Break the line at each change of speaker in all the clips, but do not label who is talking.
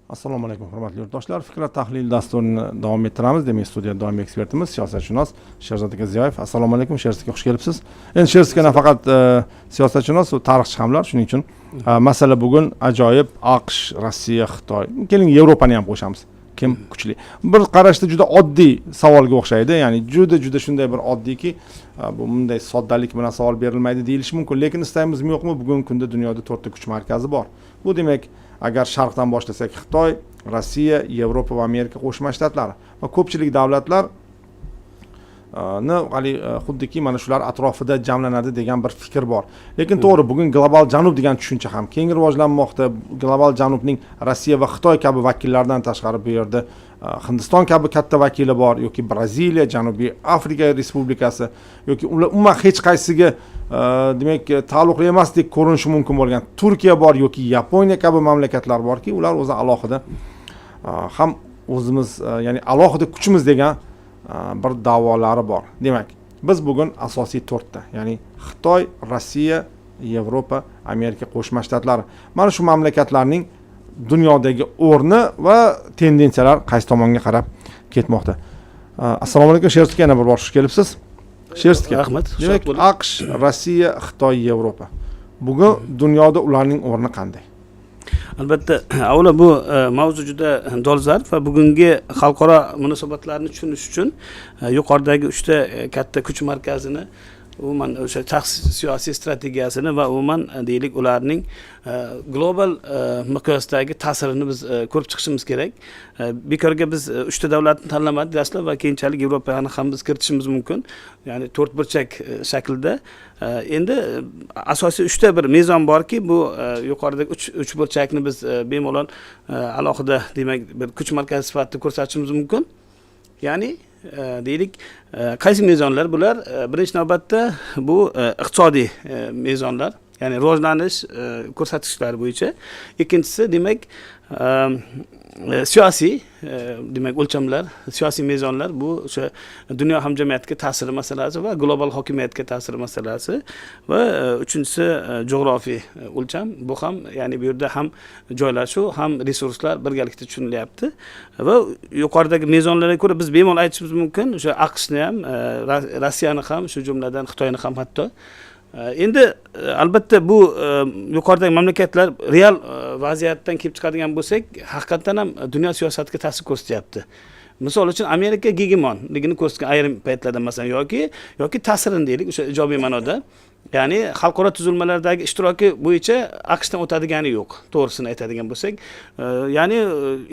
Assalomu alaykum hurmatli yurtdoshlar. Fikrat tahlil dasturini davom ettiramiz. Demak, studiyada doimiy ekspertimiz siyosatshunos Sherzod aka Ziyoyev. Assalomu alaykum, Sherzod aka xush kelibsiz. Endi Sherzod aka nafaqat siyosatshunos, u tarixchi hamlar, shuning uchun masala bugun ajoyib AQSh, Rossiya, Xitoy. Keling, Yevropani ham qo'shamiz. Kim kuchli? Bir qarashda juda oddiy savolga o'xshaydi. Ya'ni juda shunday bir oddiyki, bu bunday soddalik bilan savol berilmaydi deyilishi mumkin, lekin istaymizmi yo'qmi, bugungi kunda dunyoda 4 ta kuch markazi bor. Bu demak, agar sharqdan boshlasak Xitoy, Rossiya, Yevropa va Amerika Qo'shma Shtatlari va ko'pchilik davlatlar xuddiki mana shular atrofida jamlanadi degan bir fikr bor. Lekin to'g'ri, bugun global janub degan tushuncha ham keng rivojlanmoqda. Global janubning Rossiya va Xitoy kabi vakillaridan tashqari bu yerda Hindiston kabi katta vakili bor, yoki Braziliya, Janubiy Afrika Respublikasi, yoki umuman hech qaysisiga demak taalluqli emasdek ko'rinishi mumkin bo'lgan Turkiya bor, yoki Yaponiya kabi mamlakatlar borki, ular o'zi alohida ham o'zimiz, ya'ni alohida kuchimiz degan bir da'volari bor. Demak, biz bugun asosiy 4 ta, ya'ni Xitoy, Rossiya, Yevropa, Amerika Qo'shma Shtatlari, mana shu mamlakatlarning dunyodagi o'rni va tendensiyalar qaysi tomonga qarab ketmoqda. Assalomu alaykum, Sherzod aka, yana bir bor xush kelibsiz. Sherzod aka,
rahmat.
Demak, AQSh, Rossiya, Xitoy, Yevropa. Bugun dunyoda ularning o'rni qanday?
Albatta, avvalo bu mavzu juda dolzarb va bugungi xalqaro munosabatlarni tushunish uchun yuqoridagi 3 ta katta kuch markazini, umuman o'sha siyosiy strategiyasini va umuman deylik ularning global miqyosdagi ta'sirini biz ko'rib chiqishimiz kerak. Bekorga biz 3 ta davlatni tanlamadik dastlab va keyinchalik Yevropani ham biz kiritishimiz mumkin. Ya'ni 4 burchak shaklda. Endi asosiy 3 ta bir mezon borki, bu yuqoridagi 3 burchakni biz bemalol alohida demak bir kuch markazi sifatida ko'rsatishimiz mumkin. Ya'ni deylik, qaysi mezonlar bular? Birinchi navbatda bu iqtisodiy mezonlar, ya'ni rivojlanish ko'rsatkichlari bo'yicha. Ikkinchisi demak siyosiy demak o'lchamlar, siyosiy mezonlar, bu o'sha dunyo hamjamiyatiga ta'siri masalasi va global hokimiyatga ta'siri masalasi va uchinchisi jo'g'rofiy o'lcham. Bu ham ya'ni bu yerda ham joylashuv, ham resurslar birgalikda tushunilyapti va yuqoridagi mezonlarga ko'ra biz bemalol aytishimiz mumkin, o'sha AQShni ham, Rossiyani ham, shu jumladan Xitoyni ham hatto. Endi albatta bu yuqoridagi mamlakatlar real vaziyatdan kelib chiqadigan bo'lsak, haqiqatan ham dunyo siyosatiga ta'sir ko'rsatyapti. Misol uchun Amerika gegemonligini ko'rsatgan ayrim paytlarda masalan yoki ta'sirini deylik, o'sha ijobiy ma'noda, ya'ni xalqaro tuzilmalardagi ishtiroki bo'yicha AQShdan o'tadigani yo'q, to'g'risini aytadigan bo'lsak. Ya'ni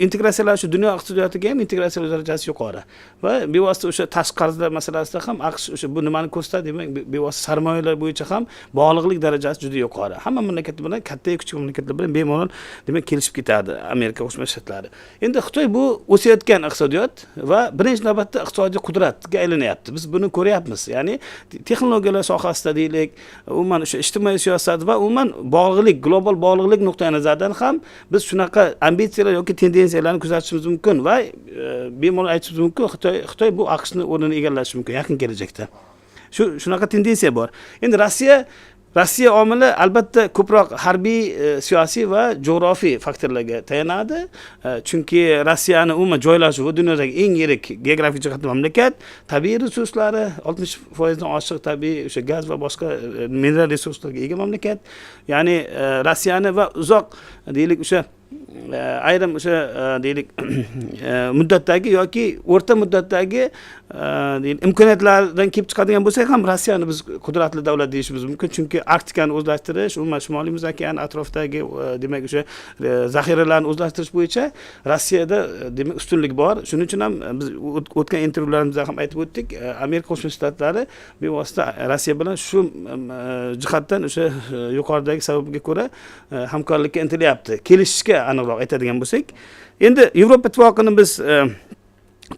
integratsiyalashuv, dunyo iqtisodiyotiga ham integratsiya darajasi yuqori. Va bevosita o'sha tashqi qarzlar masalasida ham AQSh o'sha bu nimani ko'rsatadi, demak bevosita sarmoyalar bo'yicha ham bog'liqlik darajasi juda yuqori. Hamma mamlakatlar bilan, katta kichik mamlakatlar bilan bemalol demak kelishib ketadi Amerika Qo'shma Shtatlari. Endi Xitoy bu o'sayotgan iqtisodiyot va birinchi navbatda iqtisodiy qudratga aylanyapti. Biz buni ko'ryapmiz. Ya'ni texnologiyalar sohasida deylik, umuman o'sha ijtimoiy siyosat va umuman bog'liqlik, global bog'liqlik nuqtai nazaridan ham biz shunaqa ambitsiyalar yoki tendensiyalarni kuzatishimiz mumkin va bemalol aytishimiz mumkin, Xitoy bu AQShni o'rnini egallashi mumkin yaqin kelajakda. Shunaqa tendensiya bor. Endi Rossiya omili albatta ko'proq harbiy, siyosiy va jo'g'rofiy faktorlarga tayanadi. Chunki Rossiyani umuman joylashuvi dunyodagi eng yirik geografik jihatdan mamlakat, tabiiy resurslari 60% dan oshiq tabiiy o'sha gaz va boshqa mineral resurslarga ega mamlakat. Ya'ni Rossiyani va uzoq deylik o'sha ayrim o'sha deylik muddatdagi yoki o'rta muddatdagi imkoniyatlardan kelib chiqadigan bo'lsak ham Rossiyani biz qudratli davlat deyishimiz mumkin. Chunki Arktikani o'zlashtirish, umuman Shimoliy Muz okeani atrofidagi demak o'sha zaxiralarni o'zlashtirish bo'yicha Rossiyada demak ustunlik bor. Shuning uchun ham biz o'tgan intervyularimizda ham aytib o'tdik, Amerika Qo'shma Shtatlari bevosita Rossiya bilan shu jihatdan o'sha yuqoridagi sababga ko'ra hamkorlikka intilyapti. Kelishishga aniqroq aytadigan bo'lsak, endi Yevropa ittifoqini biz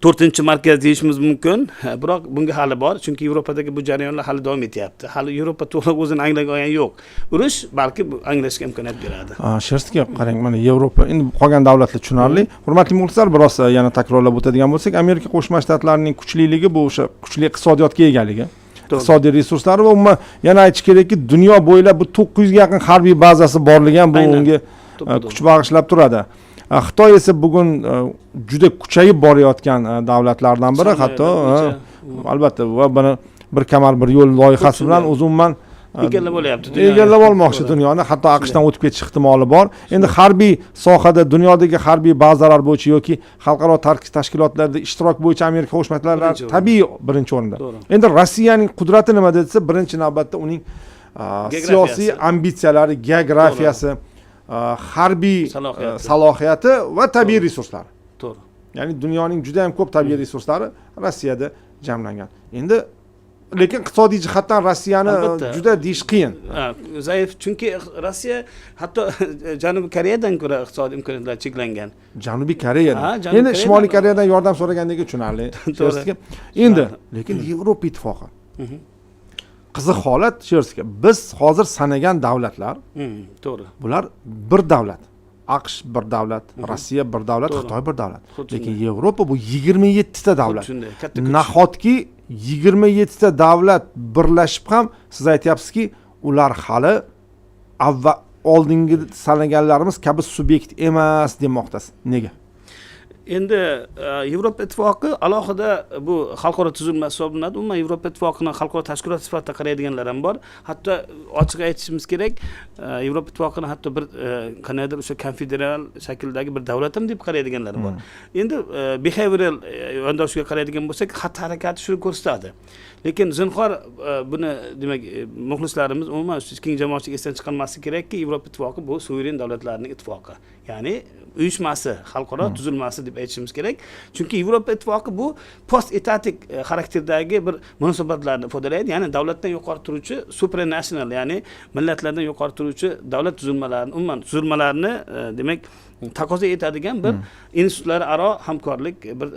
4-markaz deyishimiz mumkin, biroq bunga hali bor, chunki Yevropadagi bu jarayonlar hali davom etyapti. Hali Yevropa to'liq o'zini anglagan olgani yo'q. Urush balki anglashga imkoniyat beradi.
Sherzod aka, qarang, mana Yevropa, endi qolgan davlatlar tushunarli. Hurmatli muxlislar, biroz yana takrorlab o'tadigan bo'lsak, Amerika Qo'shma Shtatlarining kuchliligi bu o'sha kuchli iqtisodiyotga egaligi. Iqtisodiy resurslari va umuman yana aytish kerakki, dunyo bo'ylab bu 900 ga yaqin harbiy bazasi borligi ham bu unga kuch bag'ishlab turadi. Xitoy esa bugun juda kuchayib borayotgan davlatlardan biri, hatto albatta va buni bir kamar bir yo'l loyihasi bilan umuman
egallab olyapti.
Egallab olmoqchi dunyoni, hatto AQShdan o'tib ketish ehtimoli bor. Endi harbiy sohada, dunyodagi harbiy bazalar bo'yicha yoki xalqaro tashkilotlarda ishtirok bo'yicha Amerika Qo'shma Shtatlari tabiiy birinchi o'rinda. Endi Rossiyaning qudrati nima desa, birinchi navbatda uning siyosiy ambitsiyalari, geografiyasi, harbiy salohiyati va tabiiy resurslari.
To'g'ri.
Ya'ni dunyoning juda ham ko'p tabiiy resurslari Rossiyada jamlangan. Endi lekin iqtisodiy jihatdan Rossiyani juda deyish qiyin.
Zaif, chunki Rossiya hatto Janubiy Koreyadan ko'ra iqtisodiy imkoniyatlari cheklangan.
Janubiy Koreyadan. Endi Shimoliy Koreyadan yordam so'ragandagi tushunarli. Endi lekin Yevropa ittifoqi. Qiziq holat shuki, biz hozir sanagan davlatlar,
to'g'ri.
Bular bir davlat. AQSh bir davlat, Rossiya bir davlat, Xitoy bir davlat. Lekin Yevropa bu 27 ta davlat. Nahotki 27 ta davlat birlashib ham siz aytyapsizki, ular hali oldingi sanaganlarimiz kabi subyekt emas demoqdasiz. Nega?
Endi Yevropa ittifoqi alohida bu xalqaro tuzilma hisoblanadi. Umuman Yevropa ittifoqini xalqaro tashkilot sifatida qaraydiganlar ham bor. Hatto ochiq aytishimiz kerak, Yevropa ittifoqini hatto bir qanaydir o'sha konfederal shakldagi bir davlat ham deb qaraydiganlar bor. Endi behavioral yondashuvga qaraydigan bo'lsak, xatti harakati shuni ko'rsatadi. Lekin zinhor buni demak muxlislarimiz umuman keng jamoatchilik esdan chiqarmasligi kerakki, Yevropa ittifoqi bu suveren davlatlarning ittifoqi. Ya'ni uyushmasi, xalqaro tuzilmasi deb aytishimiz kerak. Chunki Yevropa ittifoqi bu post etatik xarakterdagi bir munosabatlarni ifodalaydi. Ya'ni davlatdan yuqori turuvchi supranational, ya'ni millatlardan yuqori turuvchi davlat tuzilmalarini, umuman tuzilmalarni demak taqozo etadigan bir institutlararo hamkorlik bir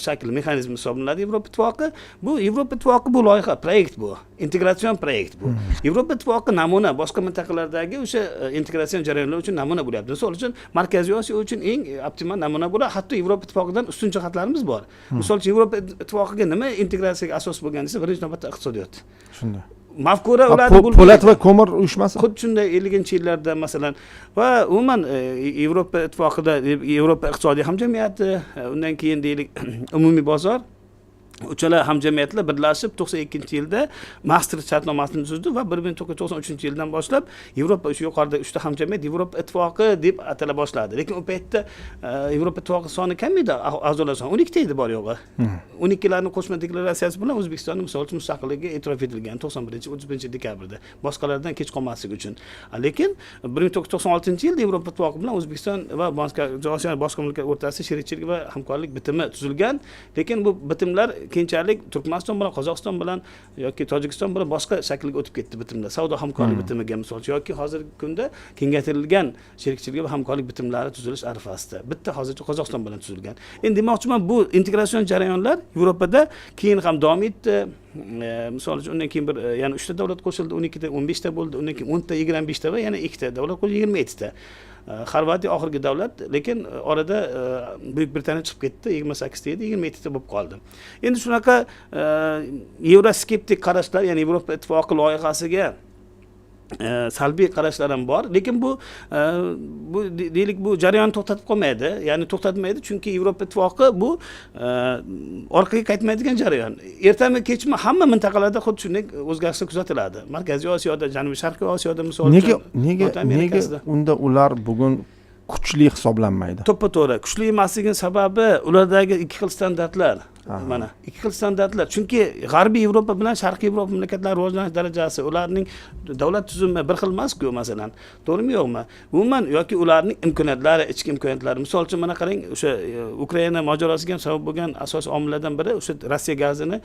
shakl mexanizmi hisoblanadi Yevropa ittifoqi. Bu Yevropa ittifoqi bu loyiha, proyekt bu. Integratsion proyekt bu. Yevropa ittifoqi namuna boshqa mintaqalardagi o'sha integratsion jarayonlar uchun namuna bo'lyapti. Misol uchun Markaziy Osiyo uchun eng optimal namuna bo'ladi. Hatto Yevropa ittifoqidan ustun jihatlarimiz bor. Misol uchun Yevropa ittifoqiga nima integratsiyaga asos bo'lgan desa, birinchi navbatda iqtisodiyot.
Shunday.
Mafkura ularni
po'lat va ko'mir uyushmasi.
Xuddi shunday 50-yillarda masalan va umuman Yevropa ittifoqida Yevropa iqtisodiy hamjamiyati, undan keyin deylik umumiy bozor, uchala hamjamiyatlar birlashib 92-yilda Maastricht shartnomasini tuzdi va 1993-yildan boshlab Yevropa o'sha yuqorida 3 ta hamjamiyat Yevropa ittifoqi deb atala boshladi. Lekin u paytda Yevropa ittifoqi soni kam edi, a'zolar soni 12 ta edi bor yo'g'i. 12larning qo'shma deklaratsiyasi bilan O'zbekistonning misol uchun mustaqilligi e'tirof etilgan 91-31-dekabrda, boshqalardan kech qolmasligi uchun. Lekin 1996-yilda Yevropa ittifoqi bilan O'zbekiston va boshqa mamlakatlar o'rtasida sherikchilik va hamkorlik bitimi tuzilgan. Lekin bu bitimlar keyinchalik Turkmaniston bilan, Qozog'iston bilan yoki Tojikiston bilan boshqa shaklga o'tib ketdi bitimlar. Savdo hamkorlik bitimiga misol yoki hozirgi kunda kengaytirilgan sherikchilik va hamkorlik bitimlari tuzilish arafasida. Bitta hozircha Qozog'iston bilan tuzilgan. Endi demoqchiman, bu integratsion jarayonlar Yevropada keyin ham davom etdi. Misol uchun undan keyin bir yana 3 ta davlat qo'shildi, 12 ta, 15 ta bo'ldi, undan keyin 10 ta, 25 ta va yana 2 ta davlat qo'shildi, 27 ta. Xorvatiya oxirgi davlat, lekin orada Buyuk Britaniya chiqib ketdi, 28 ta edi, 27 ta bo'lib qoldi. Endi shunaqa yevroskeptik qarashlar, ya'ni Yevropa ittifoqi loyihasiga salbiy qarashlar ham bor, lekin bu deylik bu jarayonni to'xtatib qolmaydi, ya'ni to'xtatmaydi, chunki Yevropa ittifoqi bu orqaga qaytmaydigan jarayon. Ertami kechmi hamma mintaqalarda xuddi shunday o'zgarishlar kuzatiladi. Markaziy Osiyoda, Janubiy Sharqiy Osiyoda misol uchun.
Nega unda ular bugun kuchli hisoblanmaydi?
To'ppa-to'g'ri. Kuchli emasligining sababi ulardagi ikki xil standartlar. Mana ikki xil standartlar. Chunki G'arbiy Yevropa bilan Sharqiy Yevropa mamlakatlari rivojlanish darajasi, ularning davlat tuzumi bir xil emas-ku masalan. To'g'rimi, yo'qmi? Umuman yoki ularning imkoniyatlari, ichki imkoniyatlari. Misol uchun mana qarang, o'sha Ukraina mojarosiga ham sabab bo'lgan asosiy omillardan biri o'sha Rossiya gazini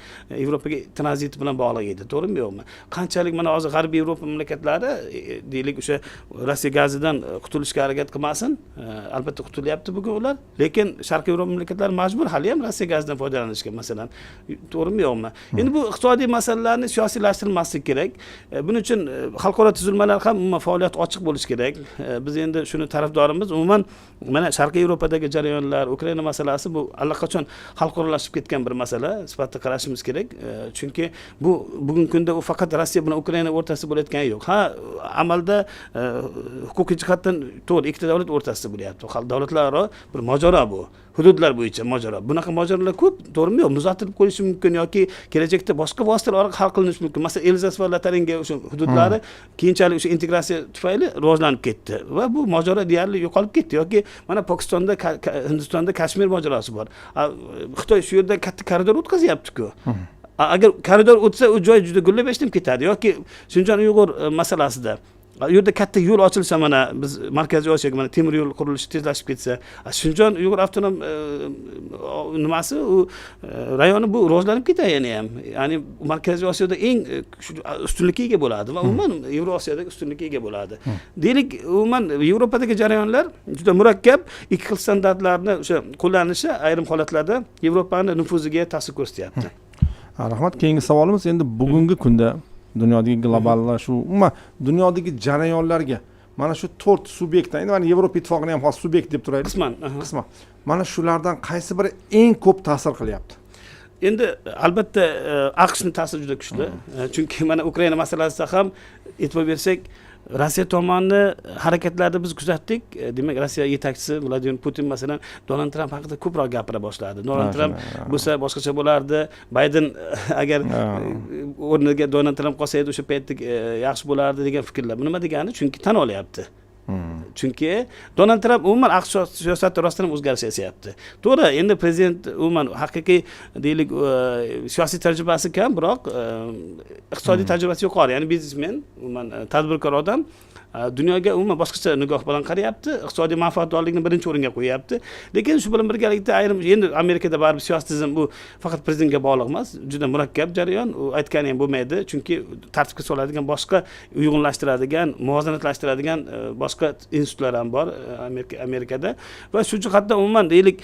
Yevropaga tranzit bilan bog'liq edi. To'g'rimi, yo'qmi? Qanchalik mana hozir G'arbiy Yevropa mamlakatlari deylik o'sha Rossiya gazidan qutulishga harakat qilmasin, albatta qutulyapti bugun ular. Lekin Sharqiy Yevropa mamlakatlari majbur hali ham Rossiya gazidan foydalanishga. foydalanishga masalan. To'g'rimi yo'qmi? Endi bu iqtisodiy masalalarni siyosiylashtirilmasligi kerak. Buning uchun xalqaro tuzilmalar ham umuman faoliyat ochiq bo'lishi kerak. Biz endi shuni tarafdorimiz. Umuman mana Sharqiy Yevropadagi jarayonlar, Ukraina masalasi bu allaqachon xalqarolashib ketgan bir masala sifatida qarashimiz kerak. Chunki bu bugungi kunda u faqat Rossiya bilan Ukraina o'rtasida bo'layotgani yo'q. Ha, amalda huquqiy jihatdan to'g'ri ikkita davlat o'rtasida bo'lyapti. Davlatlararo bir mojaro bu. Hududlar bo'yicha mojaro. Bunaqa mojarolar ko'p, to'g'rimi yo'q? Muzlatilib qo'yishi mumkin yoki kelajakda boshqa vositalar orqali hal qilinishi mumkin. Masalan, Elzas va Lotaringiya o'sha hududlari keyinchalik o'sha integratsiya tufayli rivojlanib ketdi va bu mojaro deyarli yo'qolib ketdi yoki mana Pokistonda, Hindistonda Kashmir mojarosi bor. Xitoy shu yerda katta koridor o'tkazyapti-ku. Agar koridor o'tsa, u joy juda gullab yashnab ketadi yoki Xinjiang Uyg'ur masalasida u yerda katta yo'l ochilsa, mana biz Markaziy Osiyoga mana temir yo'l qurilishi tezlashib ketsa, Xinjiang Uyg'ur avtonom nimasi u rayoni bu rivojlanib ketadi yana ham. Ya'ni Markaziy Osiyoda eng ustunlikka ega bo'ladi va umuman Yevrosiyodagi ustunlikka ega bo'ladi. Deylik, umuman Yevropadagi jarayonlar juda murakkab, ikki xil standartlarni o'sha qo'llanishi ayrim holatlarda Yevropaning nufuziga ta'sir ko'rsatyapti.
Rahmat. Keyingi savolimiz endi bugungi kunda dunyodagi globallashuv, umuman dunyodagi jarayonlarga mana shu 4 subyektdan, endi mana Yevropa ittifoqini ham hozir subyekt deb turaylik. Qisman. Mana shulardan qaysi biri eng ko'p ta'sir qilyapti?
Endi albatta AQShning ta'siri juda kuchli. Chunki mana Ukraina masalasida ham e'tibor bersak, Rossiya tomoni harakatlarni biz kuzatdik. Demak, Rossiya yetakchisi Vladimir Putin masalan Donald Tramp haqida ko'proq gapira boshladi. Donald Tramp bo'lsa boshqacha bo'lardi. Bayden agar o'rniga Donald Tramp qolsa edi o'sha paytda yaxshi bo'lardi degan fikrlar. Bu nima degani? Chunki tan olyapti. Chunki Donald Tramp umuman aqsh siyosati rostdan ham o'zgarish yasayapti. To'g'ri, endi prezident umuman haqiqiy deylik siyosiy tajribasi kam, biroq iqtisodiy tajribasi yuqori. Ya'ni biznesmen, umuman tadbirkor odam dunyoga umuman boshqacha nigoh bilan qarayapti, iqtisodiy manfaatdorlikni birinchi o'ringa qo'yapti. Lekin shu bilan birgalikda ayrim endi Amerikada baribir siyosiy tizim bu faqat prezidentga bog'liq emas, juda murakkab jarayon. U aytgani ham bo'lmaydi, chunki tartibga soladigan boshqa uyg'unlashtiradigan, muvozanatlashtiradigan boshqa institutlar ham bor Amerikada va shu jihatdan umuman deylik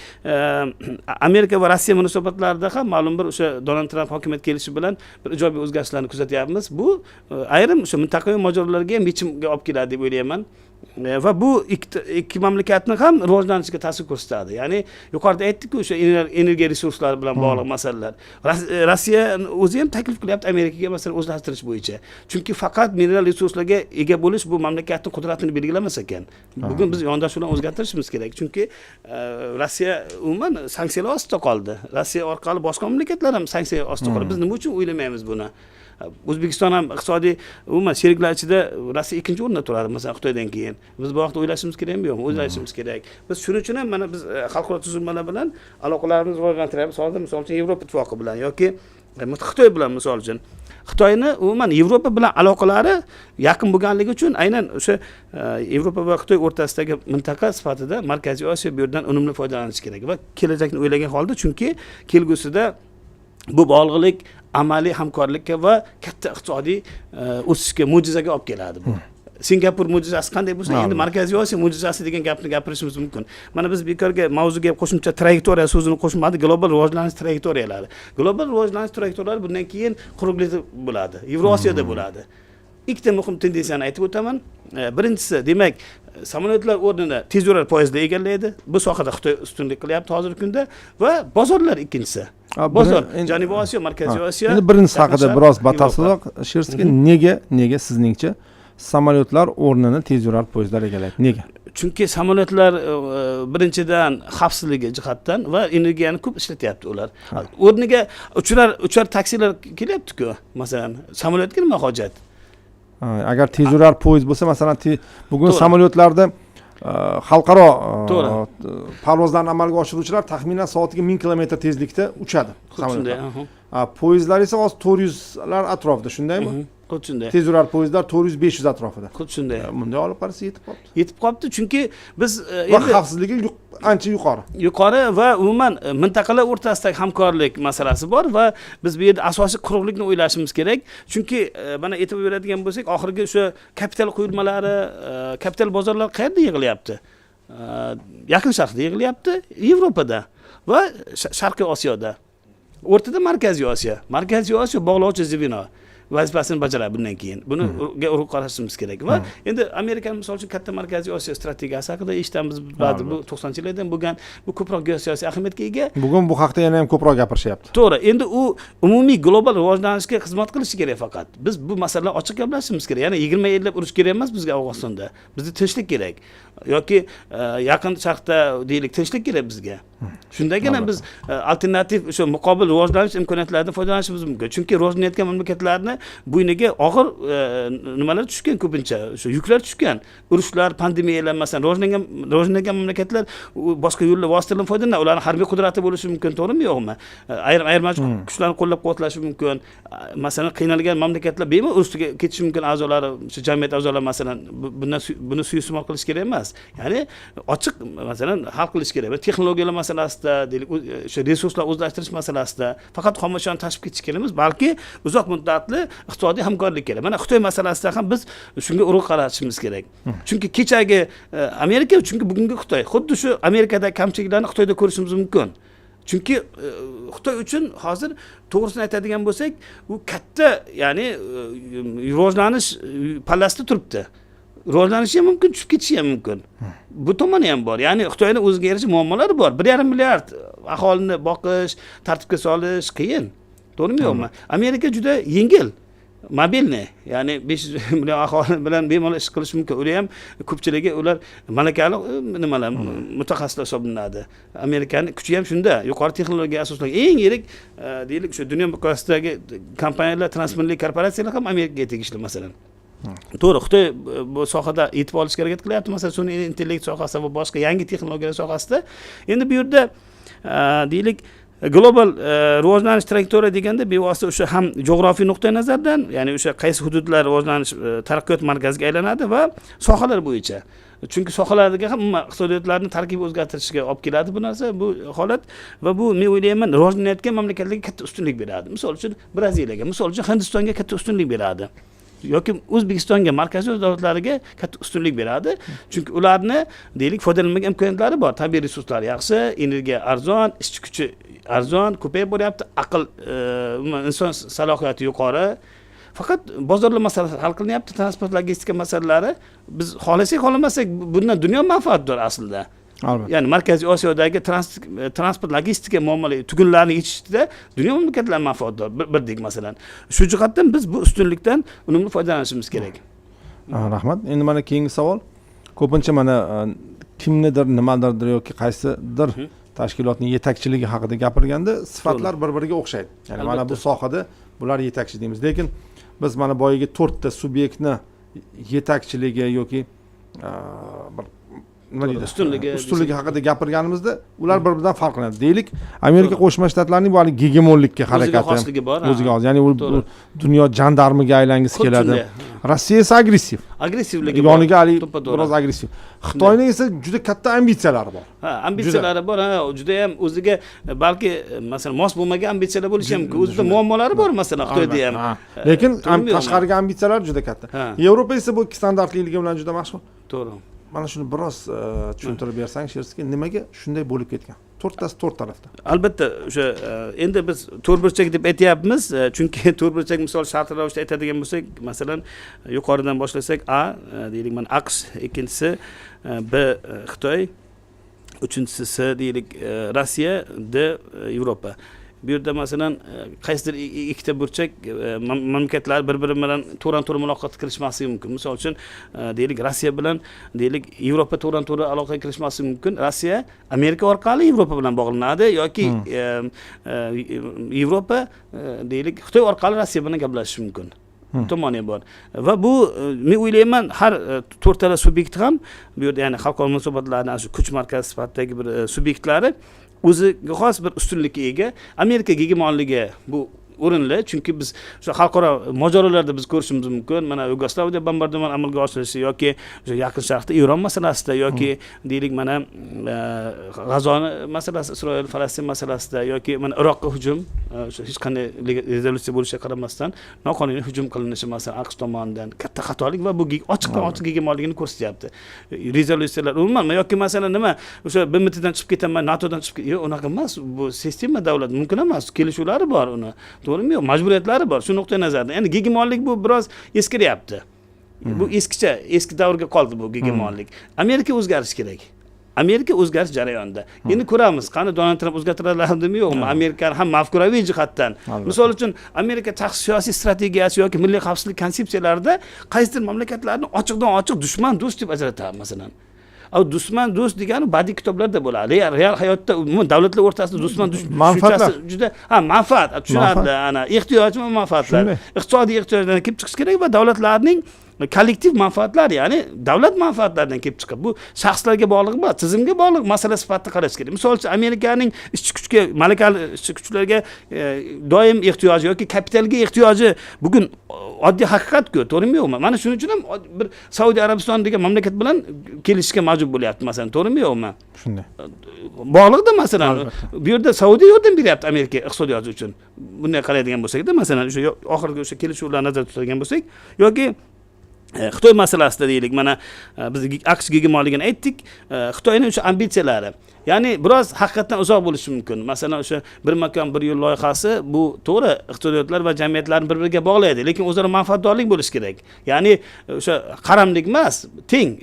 Amerika va Rossiya munosabatlarida ham ma'lum bir o'sha Donald Tramp hokimiyatga kelishi bilan bir ijobiy o'zgarishlarni kuzatyapmiz. Bu ayrim o'sha mintaqaviy mojarolarga ham yechimga olib keladi deb o'ylayman. Va bu ikki mamlakatni ham rivojlanishiga ta'sir ko'rsatadi. Ya'ni yuqorida aytdik-ku, o'sha energiya resurslari bilan bog'liq masalalar. Rossiya o'zi ham taklif qilyapti Amerikaga masalan o'zlashtirish bo'yicha. Chunki faqat mineral resurslarga ega bo'lish bu mamlakatning qudratini belgilamas ekan. Bugun biz yondashuvlarni o'zgartirishimiz kerak. Chunki Rossiya umuman sanksiyalar ostida qoldi. Rossiya orqali boshqa mamlakatlar ham sanksiya ostida qoldi. Biz nima uchun o'ylamaymiz buni? O'zbekiston ham iqtisodiy umuman sheriklar ichida Rossiya ikkinchi o'rinda turadi, masalan Xitoydan keyin. Biz bu vaqtda o'ylashimiz kerakmi yo'qmi? O'ylashimiz kerak. Biz shuning uchun ham mana biz xalqaro tuzilmalar bilan aloqalarimizni rivojlantiramiz. Hozir misol uchun Yevropa ittifoqi bilan yoki Xitoy bilan misol uchun. Xitoyni umuman Yevropa bilan aloqalari yaqin bo'lganligi uchun aynan o'sha Yevropa va Xitoy o'rtasidagi mintaqa sifatida Markaziy Osiyo bu yerdan unumli foydalanish kerak va kelajakni o'ylagan holda, chunki kelgusida bu bog'liqlik amaliy hamkorlikka va katta iqtisodiy o'sishga, mo'jizaga olib keladi bu. Singapur mo'jizasi qanday bo'lsa, endi Markaziy Osiyo mo'jizasi degan gapni gapirishimiz mumkin. Mana biz bekorga mavzuga qo'shimcha trayektoriya so'zini qo'shmadik, global rivojlanish trayektoriyalari. Global rivojlanish trayektoriyalari bundan keyin quruqlikda bo'ladi, Yevrosiyada bo'ladi. Ikkita muhim tendensiyani aytib o'taman. Birinchisi, demak, samolyotlar o'rnini tezyurar poyezdlar egallaydi. Bu sohada Xitoy ustunlik qilyapti hozirgi kunda va bozorlar ikkinchisi. Bozor Janubiy Osiyo, Markaziy Osiyo.
Endi birinchisi haqida biroz batafsilroq Shersky, nega sizningcha samolyotlar o'rnini tezyurar poyezdlar egallaydi? Nega?
Chunki samolyotlar birinchidan xavfsizligi jihatdan va energiyani ko'p ishlatyapti ular. O'rniga uchar taksilar kelyapti-ku. Masalan, samolyotga nima hojat?
Agar tezyurar poyezd bo'lsa, masalan, bugun samolyotlarda xalqaro parvozlarni amalga oshiruvchilar taxminan soatiga 1000 km tezlikda uchadi samolyotlar. Poyezdlar esa hozir 400lar atrofida, shundaymi?
Xuddi shunday.
Tezyurar poyezdlar 400-500 atrofida.
Xuddi shunday.
Bunday olib qarasa yetib qoldi.
Yetib qoldi, chunki biz
va xavfsizligi ancha yuqori.
Yuqori va umuman mintaqalar o'rtasidagi hamkorlik masalasi bor va biz bu yerda asosiy quruqlikni o'ylashimiz kerak. Chunki mana e'tibor beradigan bo'lsak, oxirgi o'sha kapital quyilmalari, kapital bozorlar qayerda yig'ilyapti? Yaqin Sharqda yig'ilyapti, Yevropada va Sharqiy Osiyoda. o'rtada Markaziy Osiyo bog'lovchi zveno vazifasini bajaradi bundan keyin. Buniga urg'u qarashimiz kerak. Va endi Amerika misol uchun katta Markaziy Osiyo strategiyasi haqida eshitamiz. Ba'zi bu 90-yillardan bo'lgan, bu ko'proq geosiyosiy ahamiyatga ega.
Bugun bu haqda yana ham ko'proq gapirishyapti.
To'g'ri. Endi u umumiy global rivojlanishga xizmat qilishi kerak faqat. Biz bu masalalar ochiq gaplashishimiz kerak. Ya'ni 20 yillab urush kerak emas bizga Afg'onistonda. Bizga tinchlik kerak. Yoki yaqin sharqda deylik tinchlik kerak bizga. Shundagina biz alternativ o'sha muqobil rivojlanish imkoniyatlaridan foydalanishimiz mumkin. Chunki rivojlanayotgan mamlakatlarni bo'yniga og'ir nimalar tushgan ko'pincha, o'sha yuklar tushgan. Urushlar, pandemiyalar, masalan, rivojlangan mamlakatlar boshqa yo'llar vositalardan foydalanadi. Ularning harbiy qudrati bo'lishi mumkin, to'g'rimi, yo'qmi? Ayirmachi kuchlarni qo'llab-quvvatlashi mumkin. Masalan, qiynalgan mamlakatlar bemalol urushga ketishi mumkin a'zolari, o'sha jamiyat a'zolari masalan, buni suiiste'mol qilish kerak emas. Ya'ni ochiq masalan hal qilish kerak. Texnologiyalar masalasida, deylik, o'sha resurslar o'zlashtirish masalasida faqat xomashyoni tashib ketish kerak emas, balki uzoq muddatli iqtisodiy hamkorlik kerak. Mana Xitoy masalasida ham biz shunga urg'u qaratishimiz kerak. Chunki kechagi Amerika, chunki bugungi Xitoy, xuddi shu Amerikadagi kamchiliklarni Xitoyda ko'rishimiz mumkin. Chunki Xitoy uchun hozir to'g'risini aytadigan bo'lsak, u katta, ya'ni rivojlanish pallasida turibdi. Rivojlanishi ham mumkin, tushib ketishi ham mumkin. Bu tomoni ham bor. Ya'ni Xitoyning o'ziga yarasha muammolari bor. 1,5 milliard aholini boqish, tartibga solish qiyin. To'g'rimi, yo'qmi? Amerika juda yengil, mobilniy. Ya'ni 500 million aholi bilan bemalol ish qilish mumkin. Ular ham ko'pchiligi ular malakali nimalar, mutaxassislar hisoblanadi. Amerikaning kuchi ham shunda, yuqori texnologiyaga asoslangan eng yirik deylik o'sha dunyo miqyosidagi kompaniyalar, transmilliy korporatsiyalar ham Amerikaga tegishli masalan. To'g'ri, Xitoy bu sohada e'tibor olishga harakat qilyapti, masalan, sun'iy intellekt sohasida va boshqa yangi texnologiyalar sohasida. Endi bu yerda deylik global rivojlanish trayektoriya deganda bevosita o'sha ham jo'g'rofiy nuqtai nazardan, ya'ni o'sha qaysi hududlar rivojlanish taraqqiyot markaziga aylanadi va sohalar bo'yicha. Chunki sohalarga ham iqtisodiyotlarni tarkibi o'zgartirishga olib keladi bu narsa, bu holat va bu men o'ylayman rivojlanayotgan mamlakatlarga katta ustunlik beradi. Misol uchun Braziliyaga, misol uchun Hindistonga katta ustunlik beradi. Yoki O'zbekistonga, markaziy davlatlariga katta ustunlik beradi. Chunki ularni deylik foydalanmagan imkoniyatlari bor. Tabiiy resurslar yaxshi, energiya arzon, ishchi kuchi arzon, ko'payib boryapti, aql, inson salohiyati yuqori. Faqat bozorlar masalasi hal qilinyapti, transport logistika masalalari. Biz xohlamasak bundan dunyo manfaatdor aslida.
Albatta.
Ya'ni Markaziy Osiyodagi transport logistika muammolari tugunlarini yechishda dunyo mamlakatlari manfaatdor birdek masalan. Shu jihatdan biz bu ustunlikdan unumli foydalanishimiz kerak.
Rahmat. Endi mana keyingi savol. Ko'pincha mana kimnidir, nimadirdir yoki qaysidir tashkilotning yetakchiligi haqida gapirganda sifatlar bir-biriga o'xshaydi. Ya'ni mana bu sohada bular yetakchi deymiz. Lekin biz mana boyagi 4 ta subyektni yetakchiligi yoki bir nima deydi, ustunligi haqida gapirganimizda ular bir-biridan farqlanadi. Deylik, Amerika Qo'shma Shtatlarining bu gegemonlikka harakati, o'ziga xos, ya'ni u dunyo jandarmiga aylangisi keladi. Rossiya esa agressiv.
Agressivligi
bor. Yoniga biroz agressiv. Xitoyning esa juda katta ambitsiyalari bor.
Ha, ambitsiyalari bor, juda ham o'ziga balki masalan mos bo'lmagan ambitsiyalar bo'lishi ham mumkin. O'zida muammolari bor masalan Xitoyda ham.
Lekin tashqariga ambitsiyalar juda katta. Yevropa esa bu ikki standartliligi bilan juda mashhur.
To'g'ri.
Mana shuni biroz tushuntirib bersang, Shersga nimaga shunday bo'lib ketgan? 4tasi 4 tarafda.
Albatta, o'sha endi biz to'rtburchak deb aytyapmiz, chunki to'rtburchak misol shartli ravishda aytadigan bo'lsak, masalan, yuqoridan boshlasak A, deylik, mana AQSh, ikkinchisi B Xitoy, uchinchisi C deylik Rossiya, D Yevropa. Bu yerda masalan qaysidir ikkita burchak mamlakatlar bir-biri bilan to'g'ri muloqotga kirishmasligi mumkin. Misol uchun deylik Rossiya bilan deylik Yevropa to'g'ri aloqaga kirishmasligi mumkin. Rossiya Amerika orqali Yevropa bilan bog'lanadi yoki Yevropa deylik Xitoy orqali Rossiya bilan gaplashishi mumkin. Tomoni bor. Va bu men o'ylayman har to'rtala subyekt ham bu yerda ya'ni xalqaro munosabatlarning shu kuch markazi sifatidagi bir subyektlari o'ziga xos bir ustunlikka ega. Amerika gegemonligi bu o'rinli, chunki biz o'sha xalqaro mojarolarda biz ko'rishimiz mumkin. Mana Yugoslaviyada bombardimon amalga oshirilishi yoki o'sha Yaqin Sharqda Eron masalasida yoki deylik mana G'azo masalasi, Isroil Falastin masalasida yoki mana Iroqqa hujum, o'sha hech qanday rezolyutsiya bo'lishiga qaramasdan noqonuniy hujum qilinishi masalan AQSh tomonidan katta xatolik va bu ochiqdan ochiq hegemonligini ko'rsatyapti. Rezolyutsiyalar umuman yoki masalan nima o'sha BMTdan chiqib ketaman, NATOdan chiqib yo'q, unaqa emas. Bu sistema davlat mumkin emas. Kelishuvlari bor uni. To'g'rimi? Yo'q, majburiyatlari bor. Shu nuqtai nazardan. Endi hegemonlik bu biroz eskiryapti. Bu eski davrga qoldi bu hegemonlik. Amerika o'zgarishi kerak. Amerika o'zgarish jarayonida. Endi ko'ramiz, qani Donald Trump o'zgartiraladimi yo'qmi? Amerikani ham mafkuraviy jihatdan. Misol uchun Amerika tashqi siyosiy strategiyasi yoki milliy xavfsizlik konsepsiyalarida qaysidir mamlakatlarni ochiqdan ochiq dushman do'st deb ajratadi masalan. Dushman do'st degani badiiy kitoblarda bo'ladi. Real hayotda umuman davlatlar o'rtasida dushman tushunchasi juda manfaat tushunadi. Ana ehtiyoj va manfaatlar. Iqtisodiy ehtiyojlardan kelib chiqish kerak va davlatlarning kollektiv manfaatlari, ya'ni davlat manfaatlaridan kelib chiqib, bu shaxslarga bog'liq emas, tizimga bog'liq masala sifatida qarash kerak. Misol uchun Amerikaning ishchi kuchga, malakali ishchi kuchlarga doim ehtiyoji yoki kapitalga ehtiyoji bugun oddiy haqiqat-ku, to'g'rimi yo'qmi? Mana shuning uchun ham bir Saudiya Arabistoni degan mamlakat bilan kelishishga majbur bo'lyapti masalan, to'g'rimi yo'qmi?
Shunday.
Bog'liqda masalan, bu yerda Saudiya yordam beryapti Amerika iqtisodiyoti uchun. Bunday qaraydigan bo'lsak-da, masalan, o'sha oxirgi o'sha kelishuvlarni nazarda tutadigan bo'lsak, yoki Xitoy masalasida deylik, mana biz AQSh hegemonligini aytdik, Xitoyning o'sha ambitsiyalari. Ya'ni biroz haqiqatdan uzoq bo'lishi mumkin. Masalan, o'sha bir makon bir yo'l loyihasi bu to'g'ri iqtisodiyotlar va jamiyatlarni bir-biriga bog'laydi, lekin o'zaro manfaatdorlik bo'lishi kerak. Ya'ni o'sha qaramlik emas, teng,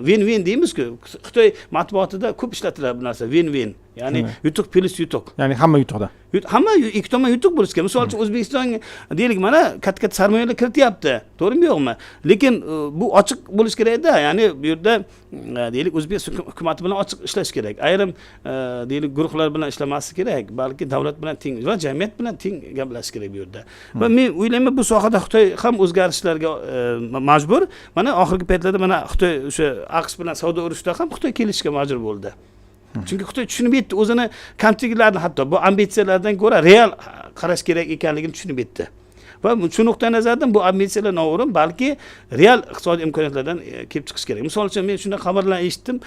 win-win deymiz-ku. Xitoy matbuotida ko'p ishlatiladi bu narsa, win-win. Ya'ni yutuq plus yutuq.
Ya'ni hamma yutuqda.
Hamma ikki tomon yutuq bo'lishi kerak. Misol uchun O'zbekiston deylik mana katta sarmoyalar kirityapti. To'g'rimi yo'qmi? Lekin bu ochiq bo'lishi kerak-da. Ya'ni bu yerda deylik O'zbekiston hukumat bilan ochiq ishlash kerak. Ayrim deylik guruhlar bilan ishlamaslik kerak, balki davlat bilan teng va jamiyat bilan teng gaplashish kerak bu yerda. Va men o'ylayman bu sohada Xitoy ham o'zgarishlarga majbur. Mana oxirgi paytlarda mana Xitoy o'sha AQSh bilan savdo urushida ham Xitoy kelishishga majbur bo'ldi. Chunki Xitoy tushunib yetdi, o'zini kamchiliklarini hatto bu ambitsiyalardan ko'ra real qarash kerak ekanligini tushunib yetdi. Va shu nuqtai nazardan bu ambitsiyalar noo'rin, balki real iqtisodiy imkoniyatlardan kelib chiqish kerak. Misol uchun men shunday xabarlar eshitdim,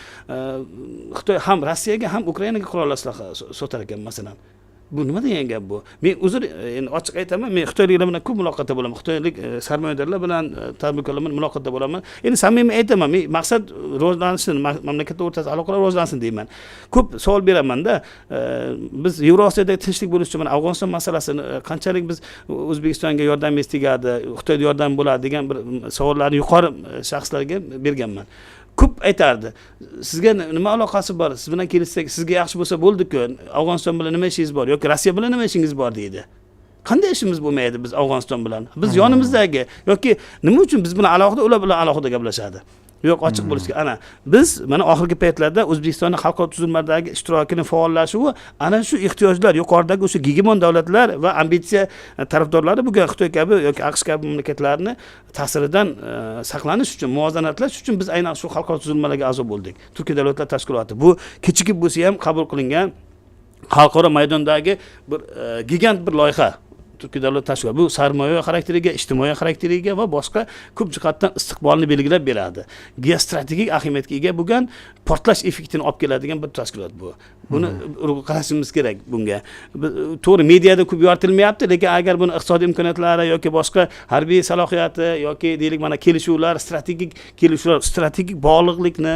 Xitoy ham Rossiyaga ham Ukrainaga qurollar sotar ekan masalan. Bu nima degan gap bu? Men uzr, endi ochiq aytaman, men Xitoyliklar bilan ko'p muloqotda bo'laman. Xitoylik sarmoyadorlar bilan tadbirkorlar bilan muloqotda bo'laman. Endi samimiy aytaman, men maqsad rivojlansin, mamlakatlar o'rtasida aloqalar rivojlansin deyman. Ko'p savol beraman-da. Biz Yevrosiyadagi tinchlik bo'lish uchun Afg'oniston masalasini qanchalik biz O'zbekistonga yordamimiz tegadi, Xitoyga yordam bo'ladi degan bir savollarni yuqori shaxslarga berganman. Ko'p aytardi. Sizga nima aloqasi bor? Siz bilan kelishsak, sizga yaxshi bo'lsa bo'ldi-ku. Afg'oniston bilan nima ishingiz bor yoki Rossiya bilan nima ishingiz bor deydi. Qanday ishimiz bo'lmaydi biz Afg'oniston bilan? Biz yonimizdagi yoki nima uchun biz bilan alohida, ular bilan alohida gaplashadi? Yo'q, ochiq bo'lish kerak. Ana biz mana oxirgi paytlarda O'zbekistonning xalqaro tuzilmalardagi ishtirokining faollashuvi ana shu ehtiyojlar, yuqoridagi o'sha hegemon davlatlar va ambitsiya tarafdorlari bugun Xitoy kabi yoki AQSh kabi mamlakatlarni ta'siridan saqlanish uchun, muvozanatlash uchun biz aynan shu xalqaro tuzilmalarga a'zo bo'ldik. Turkiya davlatlar tashkiloti bu kechikib bo'lsa ham qabul qilingan xalqaro maydondagi bir gigant bir loyiha. Turkiya davlat tashkiloti bu sarmoya xarakteriga, ijtimoiy xarakteriga va boshqa ko'p jihatdan istiqbolni belgilab beradi. Geostrategik ahamiyatga ega bo'lgan portlash effektini olib keladigan bir tashkilot bu. Buni qarashimiz kerak bunga. To'g'ri, mediada ko'p yoritilmayapti, lekin agar buni iqtisodiy imkoniyatlari yoki boshqa harbiy salohiyati yoki deylik mana kelishuvlar, strategik bog'liqlikni,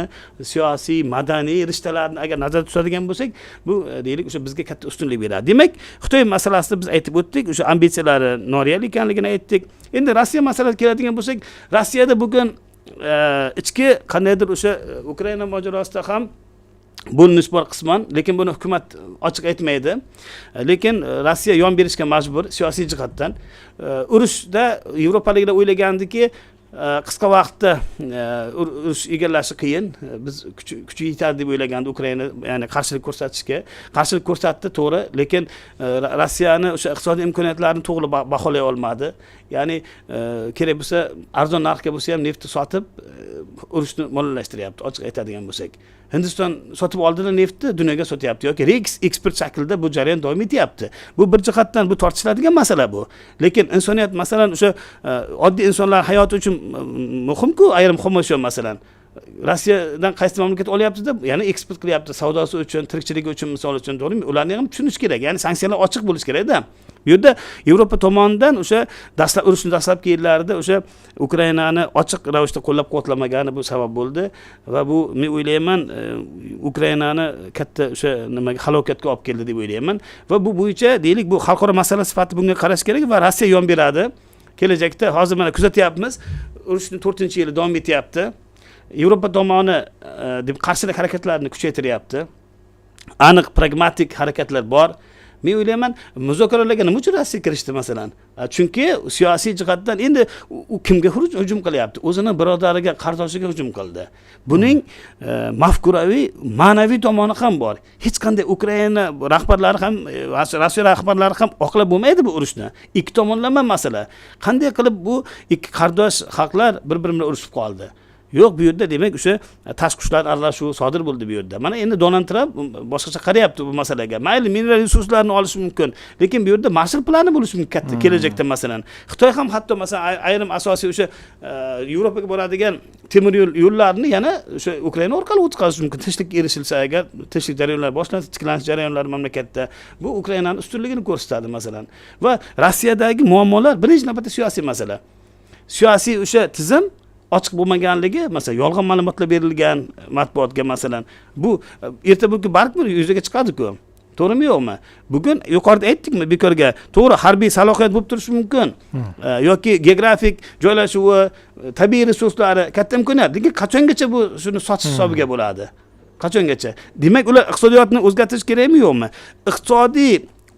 siyosiy, madaniy rishtalarni agar nazarda tutadigan bo'lsak, bu deylik o'sha bizga katta ustunlik beradi. Demak, Xitoy masalasida biz aytib o'tdik, o'sha ambitsiyalari noreal ekanligini aytdik. Endi Rossiya masalasiga keladigan bo'lsak, Rossiyada bugun ichki qandaydir o'sha Ukraina mojarosida ham bo'linish bor qisman, lekin buni hukumat ochiq aytmaydi. Lekin Rossiya yon berishga majbur siyosiy jihatdan. Urushda Yevropaliklar o'ylagandiki, qisqa vaqtda urush egallashi qiyin. Biz kuchi yetadi deb o'ylaganda Ukraina ya'ni qarshilik ko'rsatishga qarshilik ko'rsatdi, to'g'ri, lekin Rossiyani o'sha iqtisodiy imkoniyatlarini to'g'ri baholay olmadi. Ya'ni kerak bo'lsa arzon narxga bo'lsa ham neftni sotib urushni moliyalashtiryapti, ochiq aytadigan bo'lsak. Hindiston sotib oldilar neftni, dunyoga sotyapti yoki eksport shaklida bu jarayon davom etyapti. Bu bir jihatdan bu tortishiladigan masala bu. Lekin insoniyat masalan o'sha oddiy insonlar hayoti uchun muhim-ku, ayrim xomashyo masalan. Rossiyadan qaysi mamlakat olyapti-da, ya'ni eksport qilyapti savdosi uchun, tirikchiligi uchun, misol uchun, to'g'rimi? Ularni ham tushunish kerak. Ya'ni sanksiyalar ochiq bo'lishi kerak-da. Bu yerda Yevropa tomonidan o'sha urushning dastlabki yillarida o'sha Ukrainani ochiq ravishda qo'llab-quvvatlamagani bu sabab bo'ldi va bu men o'ylayman Ukrainani katta o'sha nimaga halokatga olib keldi deb o'ylayman va bu bo'yicha deylik bu xalqaro masala sifatida bunga qarash kerak va Rossiya yon beradi. Kelajakda hozir mana kuzatyapmiz, urushning 4-yili davom etyapti. Yevropa tomoni deb qarshilik harakatlarini kuchaytiryapti. Aniq pragmatik harakatlar bor. Men o'ylayman, muzokaralarga nima uchun Rossiya kirishdi masalan? Chunki siyosiy jihatdan endi u kimga hujum qilyapti? O'zining birodariga, qardoshiga hujum qildi. Buning mafkuraviy, ma'naviy tomoni ham bor. Hech qanday Ukraina rahbarlari ham, Rossiya rahbarlari ham oqlab bo'lmaydi bu urushni. Ikki tomonlama masala. Qanday qilib bu ikki qardosh xalqlar bir-biri bilan urushib qoldi? Yo'q, bu yerda demak o'sha tashqi kuchlar aralashuvi sodir bo'ldi bu yerda. Mana endi Donald Trump boshqacha qarayapti bu masalaga. Mayli, mineral resurslarni olish mumkin, lekin bu yerda Marshall plani bo'lishi mumkin katta kelajakda masalan. Xitoy ham hatto masalan ayrim asosiy o'sha Yevropaga boradigan temir yo'llarni yana o'sha Ukraina orqali o'tkazish mumkin. Tinchlikka erishilsa agar, tinchlik jarayonlari boshlansa, tiklanish jarayonlari mamlakatda bu Ukrainaning ustunligini ko'rsatadi masalan. Va Rossiyadagi muammolar birinchi navbatda siyosiy masala. Siyosiy o'sha tizim ochiq bo'lmaganligi, masalan, yolg'on ma'lumotlar berilgan matbuotga masalan, bu erta bugun baribir yuzaga chiqadi-ku. To'g'rimi yo'qmi? Bugun yuqorida aytdikmi bekorga, to'g'ri harbiy salohiyat bo'lib turishi mumkin. Yoki geografik joylashuvi, tabiiy resurslari katta imkoniyat. Lekin qachongacha bu shuni sotish hisobiga bo'ladi? Qachongacha? Demak, ular iqtisodiyotni o'zgartirish kerakmi yo'qmi? Iqtisodiy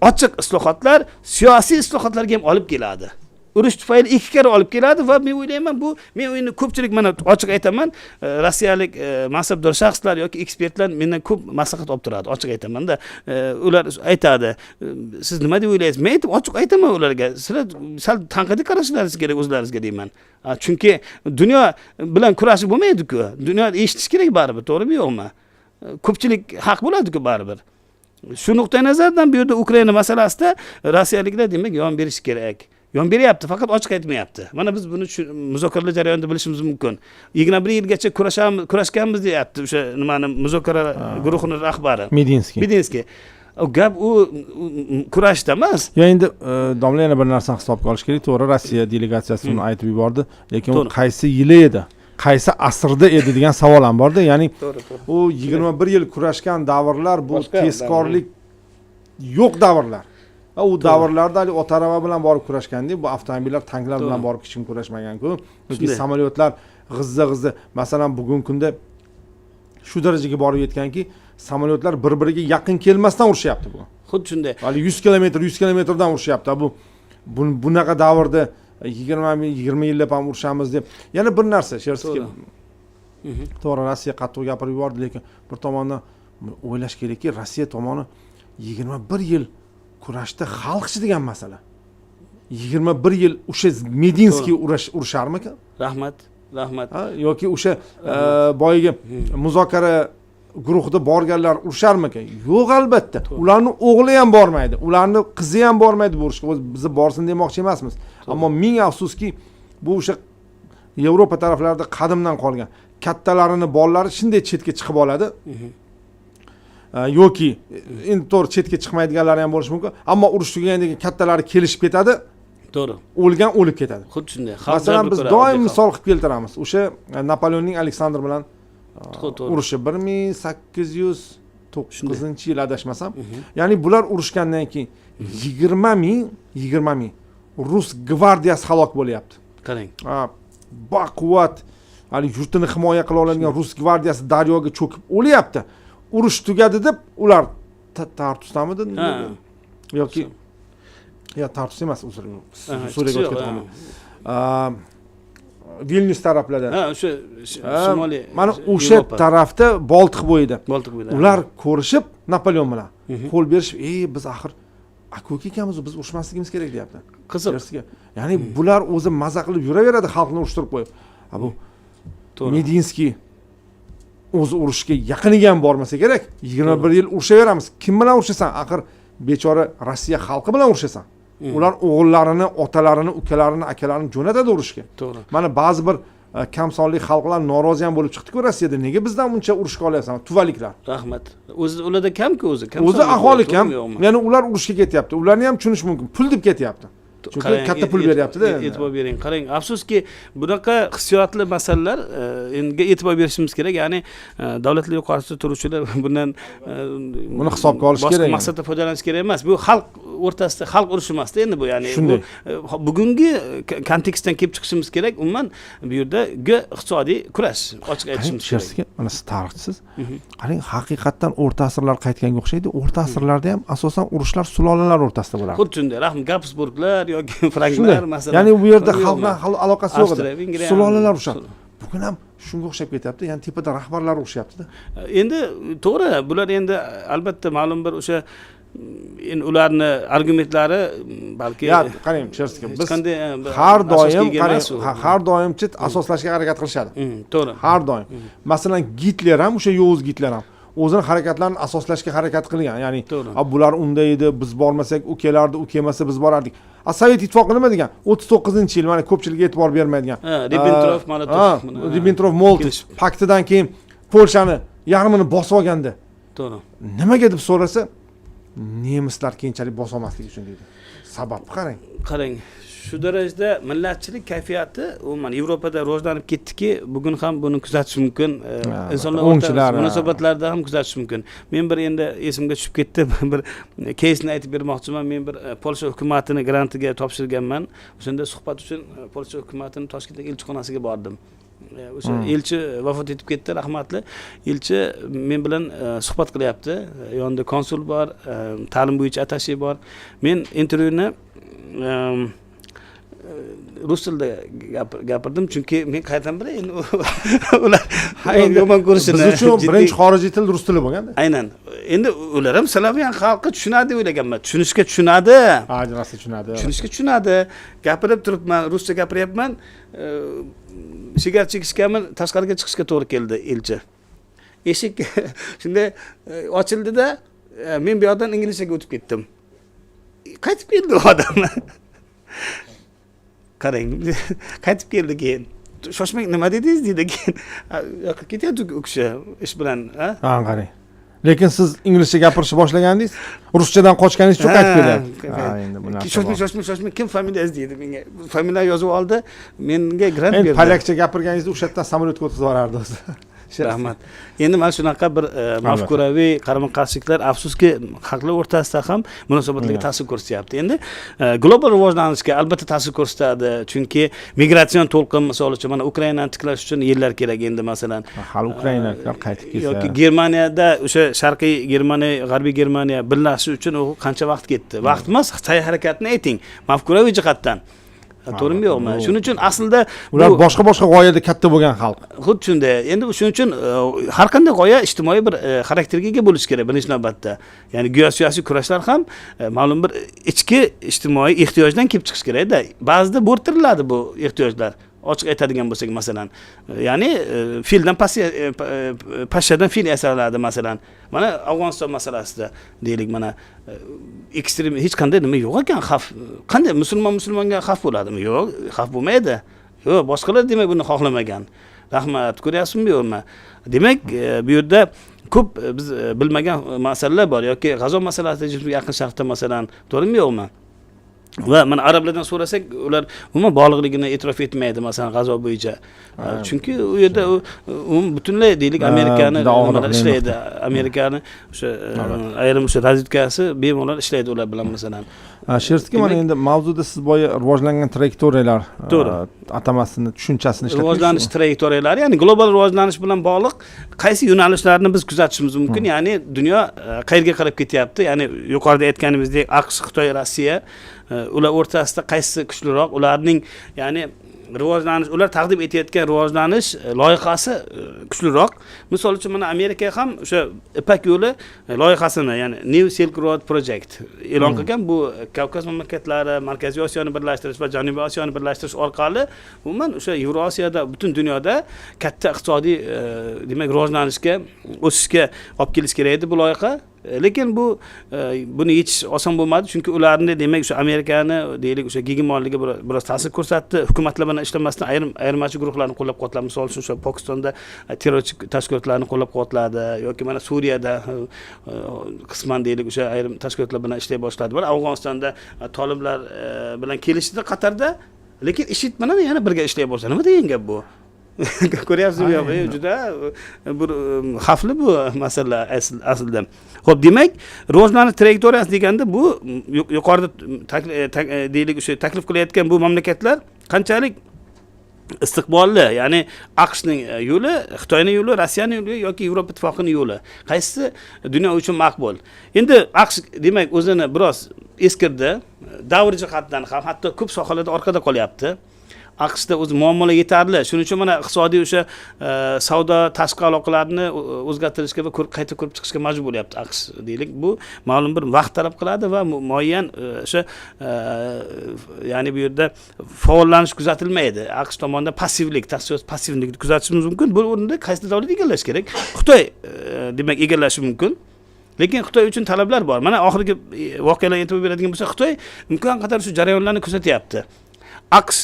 ochiq islohotlar siyosiy islohotlarga ham olib keladi. Urush tufayli ikki karra olib keladi va men o'ylayman bu men endi ko'pchilik mana ochiq aytaman, rossiyalik mansabdor shaxslar yoki ekspertlar mendan ko'p maslahat olib turadi, ochiq aytaman-da. Ular aytadi, siz nima deb o'ylaysiz? Men aytib ochiq aytaman ularga. Sizlar sal tanqidiy qarashlaringiz kerak o'zlaringizga deyman. Chunki dunyo bilan kurashib bo'lmaydi-ku. Dunyo eshitish kerak baribir, to'g'rimi yo'qmi? Ko'pchilik haq bo'ladi-ku baribir. Shu nuqtai nazardan bu yerda Ukraina masalasida rossiyaliklar demak yon berish kerak. Yon beryapti, faqat ochiq aytmayapti. Mana biz buni muzokaralar jarayonida bilishimiz mumkin. 21 yilgacha kurashganmiz deyapti o'sha nimani muzokara guruhining rahbari Medinskiy. Gap u kurashda emas.
Ya endi domla yana bir narsani hisobga olish kerak. To'g'ri, Rossiya delegatsiyasi buni aytib yubordi, lekin u qaysi yili edi? Qaysi asrda edi degan savol ham borda. Ya'ni u 21 yil kurashgan davrlar bu tezkorlik yo'q davrlar. U davrlarda ota arava bilan borib kurashganda, bu avtomobillar, tanklar bilan borib hech kim kurashmagan-ku. Yoki samolyotlar g'izza-g'izza. Masalan, bugungi kunda shu darajaga borib yetganki, samolyotlar bir-biriga yaqin kelmasdan urishyapti bu.
Xuddi shunday.
Hali 100 kilometrdan urishyapti. Bu bunaqa davrda 20 yillab ham urushamiz deb. Yana bir narsa, Sherskiy. To'g'ri, Rossiya qattiq gapirib yubordi, lekin bir tomondan o'ylash kerakki, Rossiya tomoni 21 yil kurashda xalqchi degan masala. 21 yil o'sha Medinskiy urusharmikan?
Rahmat.
Yoki o'sha boyiga muzokara guruhida borganlar urusharmikan? Yo'q, albatta. Ularning o'g'li ham bormaydi, ularning qizi ham bormaydi bu urushga. Biz borsin demoqchi emasmiz. Ammo ming afsuski, bu o'sha Yevropa taraflarida qadimdan qolgan kattalarining bolalari shunday chetga chiqib oladi. Yoki endi to'g'ri chetga chiqmaydiganlar ham bo'lishi mumkin, ammo urush tugagandan keyin kattalari kelishib ketadi.
To'g'ri.
O'lgan o'lib ketadi.
Xuddi shunday.
Masalan, biz doim misol qilib keltiramiz. O'sha Napoleonning Aleksandr bilan urushi 1809-yil adashmasam. Ya'ni bular urushgandan keyin 20 ming rus gvardiyasi halok bo'lyapti.
Qarang.
Baquvvat, hali yurtini himoya qila oladigan rus gvardiyasi daryoga cho'kib o'lyapti. Urush tugadi deb ular Tartusdamidi? Yoki Tartus emas, Suriyaga o'tib ketgan. Vilnius taraflarda.
Ha, o'sha shimoliy.
Mana o'sha tarafda Boltiq bo'yida.
Boltiq bo'yida.
Ular ko'rishib Napoleon bilan qo'l berishib, biz axir aka-uka ekanmiz, biz urushmasligimiz kerak deyapti.
Qiziq.
Ya'ni bular o'zi maza qilib yuraveradi, xalqni urushtirib qo'yib. Bu Medinskiy o'zi urushga yaqiniga ham bormasa kerak. 21 yil urushaveramiz. Kim bilan urushasan? Axir bechora Rossiya xalqi bilan urushasan. Ular o'g'illarini, otalarini, ukalarini, akalarini jo'natadi urushga.
To'g'ri.
Mana ba'zi bir kamsonli xalqlar norozi ham bo'lib chiqdi-ku Rossiyada. Nega bizdan buncha urushga olyapsan? Tuvaliklar.
Rahmat. O'zi ularda kam-ku o'zi.
O'zi aholi kam. Ya'ni ular urushga ketyapti. Ularni ham tushunish mumkin. Pul deb ketyapti. Chunki katta pul beryapti-da.
E'tibor bering. Qarang, afsuski bunaqa hissiyotli masalalar enga e'tibor berishimiz kerak. Ya'ni davlatlar yuqorisida turuvchilar bundan
buni hisobga olish kerak.
Boshqa maqsadda foydalanish kerak emas. Bu xalq o'rtasida xalq urushi emas-da endi bu. Ya'ni bu bugungi kontekstdan kelib chiqishimiz kerak. Umuman bu yerda iqtisodiy kurash ochiq aytishimiz kerak.
Mana siz tarixchisiz. Qarang, haqiqatdan o'rta asrlar qaytganga o'xshaydi. O'rta asrlarda ham asosan urushlar sulolalar o'rtasida bo'ladi.
Xuddi shunday. Rahmat Gabsburglar yoki Franklar masalan.
Ya'ni bu yerda xalq bilan aloqasi yo'q edi. Sulolalar urushadi. Bugun ham shunga o'xshab ketyapti. Ya'ni tepada rahbarlar urushyapti-da.
Endi to'g'ri, bular endi albatta ma'lum bir o'sha endi ularni argumentlari balki
qarang, Cherskiy, biz har doimchi asoslashga harakat qilishadi.
To'g'ri.
Har doim. Masalan, Gitler ham, o'sha Yovuz Gitler ham o'zini harakatlarini asoslashga harakat qilgan. Ya'ni bular unda edi, biz bormasak u kelardi, u kelmasa biz borardik. Sovet ittifoqi nima degan? 39-yil, mana ko'pchilik e'tibor bermaydigan. Ribbentrop-Molotov paktidan keyin Polshani yarmini bosib olganda.
To'g'ri.
Nimaga deb so'rasa, nemislar keyinchalik bosa olmasligi uchun deydi. Sabab qarang.
Qarang, shu darajada millatchilik kayfiyati umuman Yevropada rivojlanib ketdiki, bugun ham buni kuzatish mumkin. Insonlar o'rtasida munosabatlarda ham kuzatish mumkin. Men bir endi esimga tushib ketdi, bir keysni aytib bermoqchiman. Men bir Polsha hukumatini grantiga topshirganman. O'shanda suhbat uchun Polsha hukumatining Toshkentdagi elchixonasiga bordim. O'sha elchi vafot etib ketdi, rahmatli. Elchi men bilan suhbat qilyapti. Yonida konsul bor, ta'lim bo'yicha atashe bor. Men intervyuni rus tilida gapirdim, chunki men qayerdan bilay endi ular yomon ko'rishini.
Biz uchun birinchi xorijiy til rus tili bo'lganda.
Aynan. Endi ular ham Slavyan xalqi tushunadi deb o'ylaganman. Tushunishga tushunadi.
Ajrasa tushunadi.
Tushunishga tushunadi. Gapirib turibman, ruscha gapiryapman. Sigaret chekishgami, tashqariga chiqishga to'g'ri keldi elchi. Eshik shunday ochildi-da, men bu yoqdan inglizchaga o'tib ketdim. Qaytib keldi odam. Qarang, qaytib keldi keyin. Shoshmang, nima dedingiz dedi keyin. Yo'q, ketyapti u kishi ish bilan, ha?
Ha, qarang. Lekin siz inglizcha gapirishni boshlagandingiz, ruschadan qochganingiz uchun qaytib kelyapti. Endi bular.
Shoshmang, kim familiyangiz dedi menga. Familiya yozib oldi, menga grant berdi.
Endi polakcha gapirganingizda o'sha yerdan samolyotga o'tkazib yuborardi o'zi.
Rahmat. Endi mana shunaqa bir mafkuraviy qarama-qarshiliklar afsuski xalqlar o'rtasida ham munosabatlarga ta'sir ko'rsatyapti. Endi global rivojlanishga albatta ta'sir ko'rsatadi, chunki migratsion to'lqin misol uchun mana Ukrainani tiklash uchun yillar kerak endi masalan.
Hali Ukrainaliklar qaytib kelsa
yoki Germaniyada o'sha Sharqiy Germaniya, G'arbiy Germaniya birlashish uchun u qancha vaqt ketdi? Vaqt emas, sa'y-harakatni ayting, mafkuraviy jihatdan. To'g'rimi yo'qmi? Shuning uchun aslida
ular boshqa g'oyada katta bo'lgan xalq.
Xuddi shunday. Endi shuning uchun har qanday g'oya ijtimoiy bir xarakterga ega bo'lishi kerak birinchi navbatda. Ya'ni geosiyosiy kurashlar ham ma'lum bir ichki ijtimoiy ehtiyojdan kelib chiqish kerak-da. Ba'zida bo'rtiriladi bu ehtiyojlar. Ochiq aytadigan bo'lsak masalan, ya'ni fildan pashshadan fil yasaladi masalan. Mana Afg'oniston masalasida deylik, mana ekstrem hech qanday nima yo'q ekan, xavf. Qanday musulmonga xavf bo'ladimi? Yo'q, xavf bo'lmaydi. Yo'q, boshqalar demak buni xohlamagan. Rahmat, ko'ryapsizmi yo'qmi? Demak, bu yerda ko'p biz bilmagan masalalar bor yoki G'azo masalasida yaqin Sharqda masalan, to'g'rimi yo'qmi? Va mana arablardan so'rasak, ular umuman bog'liqligini e'tirof etmaydi masalan G'azo bo'yicha. Chunki u yerda butunlay deylik Amerikani ishlaydi. Amerikani o'sha ayrim o'sha razvedkasi bemalol ishlaydi ular bilan masalan.
Cherskiy, mana endi mavzuda siz boya rivojlangan trayektoriyalar atamasini, tushunchasini ishlatdingiz.
Rivojlanish trayektoriyalari, ya'ni global rivojlanish bilan bog'liq qaysi yo'nalishlarni biz kuzatishimiz mumkin? Ya'ni dunyo qayerga qarab ketyapti? Ya'ni yuqorida aytganimizdek AQSh, Xitoy, Rossiya ular o'rtasida qaysi kuchliroq? Ularning ya'ni rivojlanish, ular taqdim etayotgan rivojlanish loyihasi kuchliroq. Misol uchun mana Amerika ham o'sha Ipak yo'li loyihasini, ya'ni New Silk Road Project e'lon qilgan. Bu Kavkaz mamlakatlari, Markaziy Osiyoni birlashtirish va Janubiy Osiyoni birlashtirish orqali umuman o'sha Yevrosiyada, butun dunyoda katta iqtisodiy demak rivojlanishga, o'sishga olib kelish kerak edi bu loyiha. Lekin buni yechish oson bo'lmadi, chunki ularni demak o'sha Amerikani deylik o'sha gegemonligi biroz ta'sir ko'rsatdi. Hukumatlar bilan ishlamasdan ayirmachi guruhlarni qo'llab-quvvatladi. Misol uchun o'sha Pokistonda terrorchi tashkilotlarni qo'llab-quvvatladi yoki mana Suriyada qisman deylik o'sha ayrim tashkilotlar bilan ishlay boshladi. Va Afg'onistonda toliblar bilan kelishdi Qatarda, lekin IShID bilan yana birga ishlay boshladi. Nima degan gap bu? Ko'ryapsizmi? Juda bir xavfli bu masala aslida. Xo'p, demak, rivojlanish trayektoriyasi deganda bu yuqorida deylik o'sha taklif qilayotgan bu mamlakatlar qanchalik istiqbolli, ya'ni AQShning yo'li, Xitoyning yo'li, Rossiyaning yo'li yoki Yevropa ittifoqining yo'li, qaysi dunyo uchun maqbul? Endi AQSh demak o'zini biroz eskirdi, davr jihatdan ham hatto ko'p sohalarda orqada qolyapti. AQShda o'z muammolar yetarli. Shuning uchun mana iqtisodiy o'sha savdo tashqi aloqalarini o'zgartirishga va qayta ko'rib chiqishga majbur bo'lyapti AQSh deylik. Bu ma'lum bir vaqt talab qiladi va muayyan o'sha ya'ni bu yerda faollanish kuzatilmaydi. AQSh tomonidan passivlik, passivlikni kuzatishimiz mumkin. Bu o'rinda qaysi davlat egallash kerak? Xitoy demak egallashi mumkin. Lekin Xitoy uchun talablar bor. Mana oxirgi voqealarga e'tibor beradigan bo'lsak, Xitoy imkon qadar shu jarayonlarni kuzatyapti. AQSh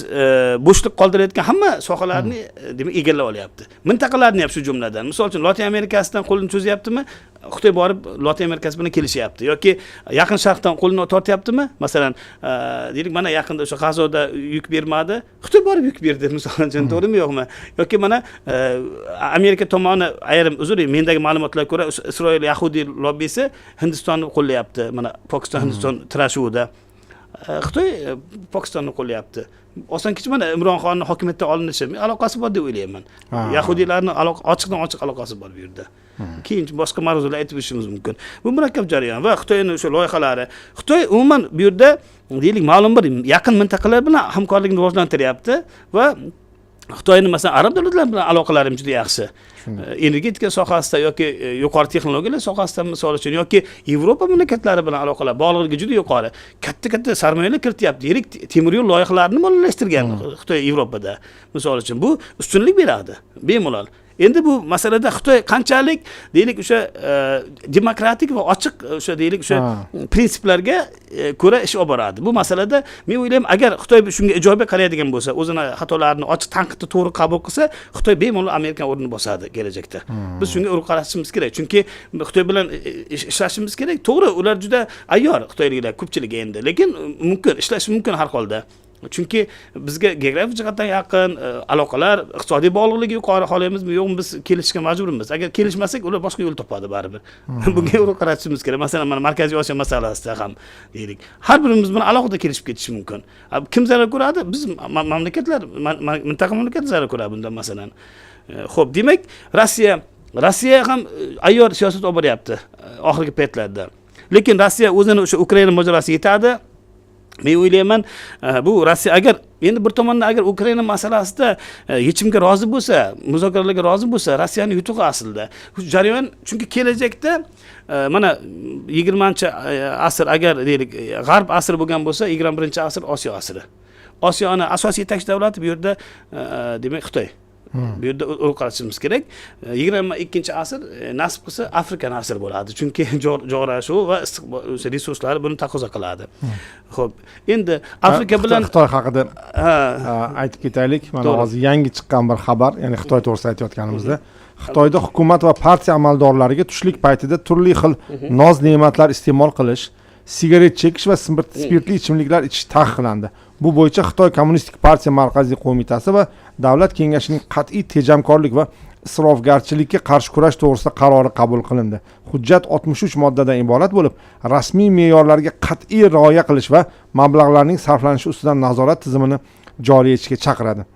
bo'shliq qoldirayotgan hamma sohalarni demak egallab olyapti. Mintaqalarni ham shu jumladan. Misol uchun Lotin Amerikasidan qo'lini cho'zyaptimi? Xitoy borib Lotin Amerikasi bilan kelishyapti yoki Yaqin Sharqdan qo'lini tortyaptimi? Masalan, deylik mana yaqinda o'sha G'azoda yuk bermadi, Xitoy borib yuk berdi, misol uchun, to'g'rimi yo'qmi? Yoki mana Amerika tomoni ayrim mendagi ma'lumotlarga ko'ra Isroil Yahudiy lobbisi Hindistonni qo'llayapti. Mana Pokiston Hindiston trashuvida. Xitoy Pokistonni qo'llayapti. Oson kech mana Imron Xonning hokimiyatdan olinishi aloqasi bor deb o'ylayman. Yahudiylarning ochiqdan ochiq aloqasi bor bu yerda. Keyin boshqa mavzular aytib o'tishimiz mumkin. Bu murakkab jarayon va Xitoyning o'sha loyihalari. Xitoy umuman bu yerda deylik ma'lum bir yaqin mintaqalar bilan hamkorlikni rivojlantiryapti va Xitoyning masalan arab davlatlari bilan aloqalari juda yaxshi. Energetika sohasida yoki yuqori texnologiyalar sohasida misol uchun yoki Yevropa mamlakatlari bilan aloqalar bog'liqligi juda yuqori. Katta sarmoyalar kirityapti. Yirik temir yo'l loyihalarini moliyalashtirgan Xitoy Yevropada. Misol uchun bu ustunlik beradi bemalol. Endi bu masalada Xitoy qanchalik deylik o'sha demokratik va ochiq o'sha deylik o'sha prinsiplarga ko'ra ish olib boradi. Bu masalada men o'ylayman, agar Xitoy shunga ijobiy qaraydigan bo'lsa, o'zini xatolarini ochiq tanqidni to'g'ri qabul qilsa, Xitoy bemalol Amerika o'rnini bosadi kelajakda. Biz shunga urg'u qaratishimiz kerak. Chunki Xitoy bilan ishlashimiz kerak. To'g'ri, ular juda ayyor Xitoyliklar ko'pchilik endi, lekin mumkin ishlash mumkin har holda. Chunki bizga geografik jihatdan yaqin, aloqalar, iqtisodiy bog'liqligi yuqori, xohlaymizmi yo'qmi biz kelishishga majburmiz. Agar kelishmasak, ular boshqa yo'l topadi baribir. Bunga urg'u qaratishimiz kerak. Masalan, mana Markaziy Osiyo masalasida ham deylik. Har birimiz bilan alohida kelishib ketishi mumkin. Kim zarar ko'radi? Biz mamlakatlar, mintaqa mamlakatlar zarar ko'radi bundan masalan. Xo'p, demak, Rossiya ham ayyor siyosat olib boryapti oxirgi paytlarda. Lekin Rossiya o'zini o'sha Ukraina mojarosiga yetadi. Men o'ylayman, bu Rossiya agar endi bir tomondan agar Ukraina masalasida yechimga rozi bo'lsa, muzokaralarga rozi bo'lsa, Rossiyaning yutug'i aslida. Bu jarayon chunki kelajakda mana 20-asr agar deylik G'arb asri bo'lgan bo'lsa, 21-asr Osiyo asri. Osiyoning asosiy yetakchi davlati bu yerda demak Xitoy. Bu yerda o'qishimiz kerak. 22-asr nasib qilsa Afrika asr bo'ladi. Chunki jo'rashuv va resurslari buni taqozo qiladi. Xo'p, endi Afrika bilan
Xitoy haqida aytib ketaylik. Mana hozir yangi chiqqan bir xabar, ya'ni Xitoy to'g'risida aytayotganimizda, Xitoyda hukumat va partiya amaldorlariga tushlik paytida turli xil noz-ne'matlar iste'mol qilish, sigaret chekish va spirtli ichimliklar ichish taqiqlandi. Bu bo'yicha Xitoy Kommunistik partiya markaziy qo'mitasi va davlat kengashining qat'iy tejamkorlik va isrofgarchilikka qarshi kurash to'g'risida qarori qabul qilindi. Hujjat 63 moddadan iborat bo'lib, rasmiy me'yorlarga qat'iy rioya qilish va mablag'larning sarflanishi ustidan nazorat tizimini joriy etishga chaqiradi.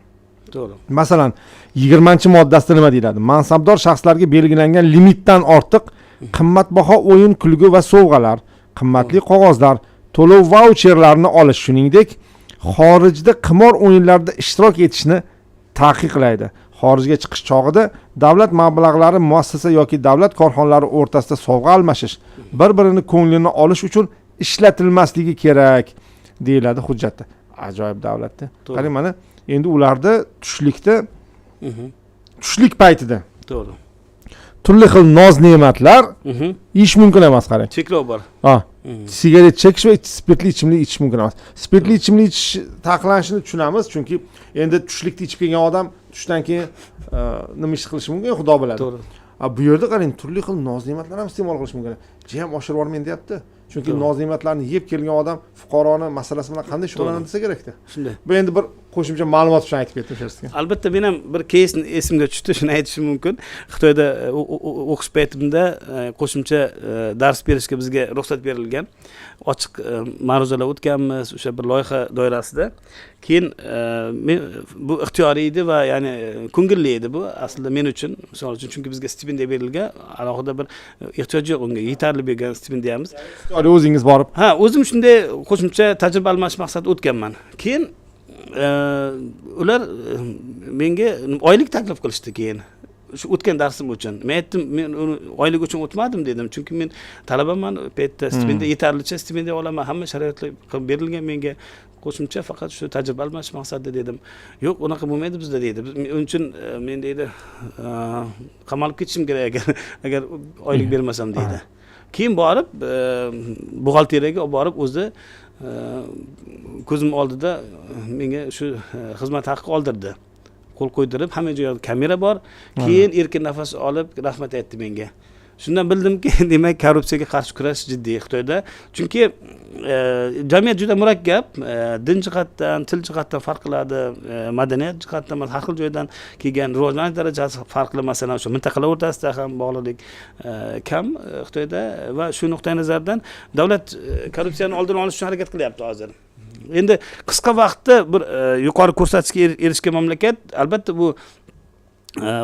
To'g'ri.
Masalan, 20-moddasida nima deyiladi? Mansabdor shaxslarga belgilangan limitdan ortiq qimmatbaho o'yin, kulgi va sovg'alar, qimmatli qog'ozlar, to'lov vaucherlarini olish, shuningdek, xorijda qimor o'yinlarida ishtirok etishni taqiqlaydi. Xorijga chiqish chog'ida davlat mablag'lari muassasa yoki davlat korxonalari o'rtasida sovg'a almashish, bir-birini ko'nglini olish uchun ishlatilmasligi kerak deyiladi hujjatda. Ajoyib davlatda. Qarang mana endi ularda tushlik paytida
to'g'ri.
turli xil noz-ne'matlar yeyish mumkin emas, qarang.
Cheklov bor.
Ha. Sigaret chekish va spirtli ichimlik ichish mumkin emas. Spirtli ichimlik ichish taqiqlanishini tushunamiz, chunki endi tushlikda ichib kelgan odam tushdan keyin nima ish qilishi mumkin, xudo biladi.
To'g'ri.
Bu yerda qarang, turli xil noz-ne'matlar ham iste'mol qilish mumkin. Jam oshirib yubormayman deyapti. Chunki noz-ne'matlarni yeb kelgan odam fuqaroni masalasi bilan qanday shug'ullanadi desa kerak-da.
Shunday.
Bu endi bir qo'shimcha ma'lumot uchun aytib ketdim sizga.
Albatta men ham bir keysni esimga tushdi, shuni aytishim mumkin. Xitoyda o'qish paytimda qo'shimcha dars berishga bizga ruxsat berilgan. Ochiq ma'ruzalar o'tganmiz o'sha bir loyiha doirasida. Keyin men bu ixtiyoriy edi va ya'ni ko'ngilli edi bu aslida men uchun, misol uchun, chunki bizga stipendiya berilgan, alohida bir ehtiyoj yo'q unga, yetarli bergan stipendiyamiz.
O'zingiz borib.
Ha, o'zim shunday qo'shimcha tajriba almashish maqsadida o'tganman. Keyin ular menga oylik taklif qilishdi keyin. Shu o'tgan darsim uchun. Men aytdim, men uni oylik uchun o'tmadim dedim. Chunki men talabaman, paytda stipendiya yetarlicha stipendiya olaman, hamma sharoitlar qilib berilgan menga. Qo'shimcha faqat shu tajriba almashish maqsadida dedim. Yo'q, unaqa bo'lmaydi bizda deydi. Uning uchun men deydi, qamalib ketishim kerak agar oylik bermasam deydi. Keyin borib buxgalteriyaga olib borib o'zi ko'zim oldida menga shu xizmat haqqi oldirdi. Qo'l qo'ydirib, hamma joyda kamera bor. Keyin erkin nafas olib rahmat aytdi menga. Shundan bildimki, demak korrupsiyaga qarshi kurash jiddiy Xitoyda. Chunki jamiyat juda murakkab, din jihatdan, til jihatdan farq qiladi, madaniyat jihatdan har xil joydan kelgan rivojlanish darajasi farqli, masalan, o'sha mintaqalar o'rtasida ham bog'liqlik kam Xitoyda va shu nuqtai nazardan davlat korrupsiyani oldini olish uchun harakat qilyapti hozir. Endi qisqa vaqtda bir yuqori ko'rsatkichga erishgan mamlakat, albatta bu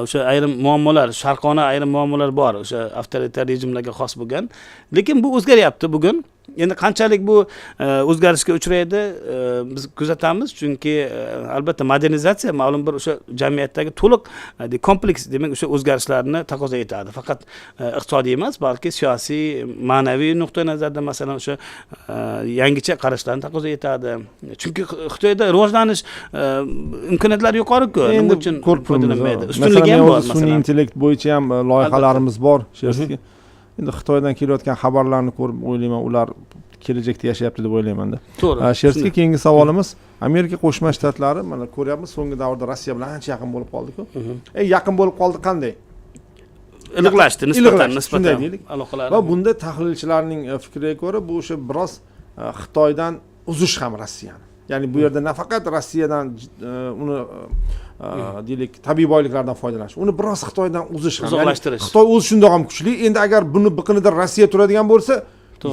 o'sha ayrim muammolar, sharqona ayrim muammolar bor, o'sha avtoritar rejimlarga xos bo'lgan. Lekin bu o'zgaryapti bugun. Endi qanchalik bu o'zgarishga uchraydi, biz kuzatamiz, chunki albatta modernizatsiya ma'lum bir o'sha jamiyatdagi to'liq kompleks, demak o'sha o'zgarishlarni taqozo etadi. Faqat iqtisodiy emas, balki siyosiy, ma'naviy nuqtai nazardan, masalan, o'sha yangicha qarashlarni taqozo etadi. Chunki Xitoyda rivojlanish imkoniyatlari yuqori-ku, nima uchun foydalanmaydi? Ustunligi ham bor, masalan.
Sun'iy intellekt bo'yicha ham loyihalarimiz bor, sherzki. Endi Xitoydan kelayotgan xabarlarni ko'rib o'ylayman, ular kelajakda yashayapti deb o'ylayman-da.
To'g'ri.
Sherzki, keyingi savolimiz, Amerika Qo'shma Shtatlari, mana ko'ryapmiz, so'nggi davrda Rossiya bilan ancha yaqin bo'lib qoldi-ku. Yaqin bo'lib qoldi qanday?
Iliqlashdi nisbatan aloqalar.
Va bunda tahlilchilarning fikriga ko'ra, bu o'sha biroz Xitoydan uzish ham Rossiyani. Ya'ni bu yerda nafaqat Rossiyadan uni deylik tabiiy boyliklardan foydalanish, uni biroz Xitoydan uzish ham.
Uzoqlashtirish.
Xitoy o'zi shundoq ham kuchli. Endi agar buni biqinida Rossiya turadigan bo'lsa,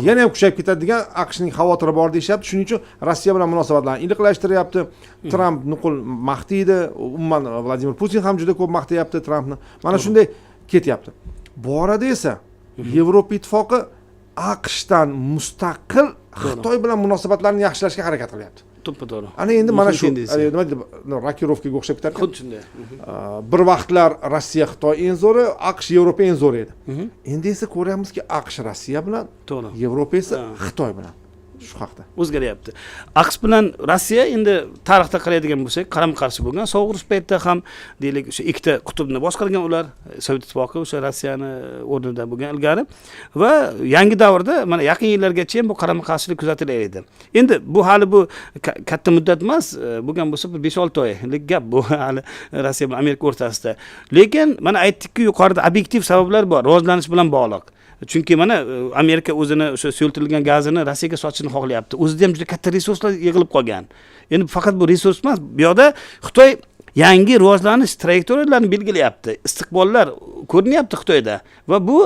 yana ham kuchayib ketadi degan AQShning xavotiri bor deyapti. Shuning uchun Rossiya bilan munosabatlarni iliqlashtiryapti. Tramp nuqul maqtaydi, umuman Vladimir Putin ham juda ko'p maqtayapti Trampni. Mana shunday ketyapti. Bu orada esa Yevropa ittifoqi AQShdan mustaqil Xitoy bilan munosabatlarni yaxshilashga harakat qilyapti.
To'g'ri.
Ana endi mana shu nima deydi, rokirovkaga o'xshab ketar.
Xuddi shunday.
Bir vaqtlar Rossiya Xitoy eng zo'ri, AQSh Yevropa eng zo'ri edi. Endi esa ko'ryapmizki, AQSh Rossiya bilan,
to'g'ri.
Yevropa esa Xitoy bilan. Shu haqda
o'zgaryapti. AQSh bilan Rossiya endi tarixda qaraydigan bo'lsak, qarama-qarshi bo'lgan. Sovuq urush paytida ham deylik o'sha ikkita qutbni boshqargan ular, Sovet ittifoqi o'sha Rossiyani o'rnida bo'lgan ilgari va yangi davrda mana yaqin yillargacha ham bu qarama-qarshilik kuzatilar edi. Endi bu hali bu katta muddat emas, bo'lgan bo'lsa 5-6 oylik gap bu hali Rossiya bilan Amerika o'rtasida. Lekin mana aytdik-ku, yuqorida obyektiv sabablar bor, rivojlanish bilan bog'liq. Chunki mana Amerika o'zini o'sha suyultirilgan gazini Rossiyaga sotishni xohlayapti. O'zida ham juda katta resurslar yig'ilib qolgan. Endi faqat bu resurs emas, bu yoqda Xitoy yangi rivojlanish trayektoriyalarini belgilayapti. Istiqbollar ko'rinyapti Xitoyda va bu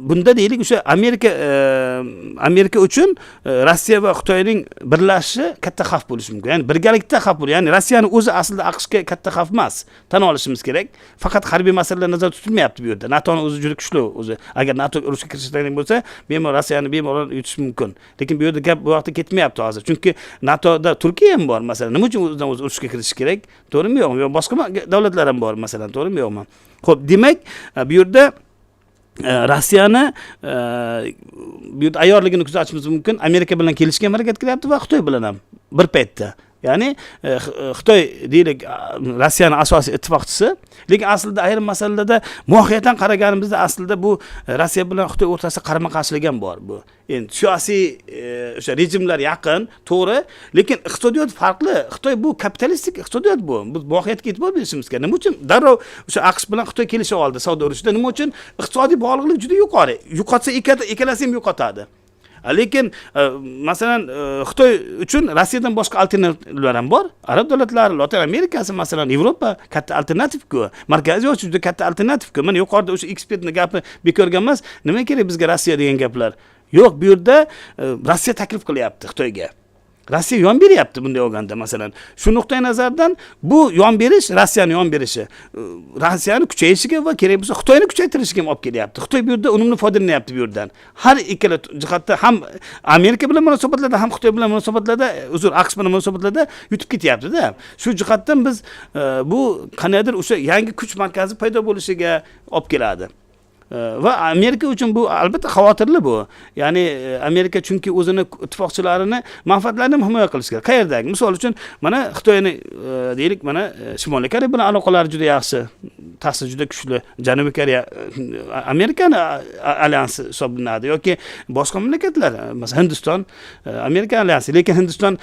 bunda deylik o'sha Amerika uchun Rossiya va Xitoyning birlashishi katta xavf bo'lishi mumkin. Ya'ni birgalikda xavf bo'lishi. Ya'ni Rossiyani o'zi aslida AQShga katta xavf emas. Tan olishimiz kerak. Faqat harbiy masalalar nazarda tutilmayapti bu yerda. NATOning o'zi juda kuchli o'zi. Agar NATO urushga kirishadigan bo'lsa, bemalol Rossiyani bemalol yutish mumkin. Lekin bu yerda gap bu vaqtda ketmayapti hozir. Chunki NATOda Turkiya ham bor masalan. Nima uchun o'zidan o'zi urushga kirish kerak? To'g'rimi yo'qmi? Yo boshqa davlatlar ham bor masalan, to'g'rimi yo'qmi? Xo'p, demak, bu yerda Rossiyani bu yerda ayyorligini kuzatishimiz mumkin. Amerika bilan kelishga harakat qilyapti va Xitoy bilan ham bir paytda. Ya'ni Xitoy deylik Rossiyaning asosiy ittifoqchisi, lekin aslida ayrim masalalarda mohiyatan qaraganimizda aslida bu Rossiya bilan Xitoy o'rtasida qarama-qarshilik ham bor bu. Endi siyosiy o'sha rejimlar yaqin, to'g'ri, lekin iqtisodiyot farqli. Xitoy bu kapitalistik iqtisodiyot bu. Biz mohiyatga e'tibor berishimiz kerak. Nima uchun darrov o'sha AQSh bilan Xitoy kelisha oldi savdo urushida? Nima uchun? Iqtisodiy bog'liqlik juda yuqori. Yo'qotsa ikkalasi ham yo'qotadi. Lekin masalan Xitoy uchun Rossiyadan boshqa alternativlar ham bor. Arab davlatlari, Latin Amerikasi masalan Yevropa katta alternativ-ku. Markaziy Osiyo juda katta alternativ-ku. Mana yuqorida o'sha ekspertning gapi bekorga emas. Nima kerak bizga Rossiya degan gaplar? Yo'q, bu yerda Rossiya taklif qilyapti Xitoyga. Rossiya yon beryapti bunday olganda masalan. Shu nuqtai nazardan bu yon berish Rossiyani yon berishi. Rossiyani kuchayishiga va kerak bo'lsa Xitoyni kuchaytirishiga ham olib kelyapti. Xitoy bu yerda unumli foydalanyapti bu yerdan. Har ikkala jihatda ham Amerika bilan munosabatlarda, ham Xitoy bilan munosabatlarda, AQSh bilan munosabatlarda yutib ketyapti-da. Shu jihatdan biz bu qanaydir o'sha yangi kuch markazi paydo bo'lishiga olib keladi. Va Amerika uchun bu albatta xavotirli bu. Ya'ni Amerika chunki o'zini ittifoqchilarini manfaatlarini himoya qilish kerak. Qayerdagi? Misol uchun mana Xitoyni deylik, mana Shimoliy Koreya bilan aloqalari juda yaxshi, ta'siri juda kuchli. Janubiy Koreya Amerikani alyansi hisoblanadi yoki boshqa mamlakatlar, masalan Hindiston Amerika alyansi, lekin Hindiston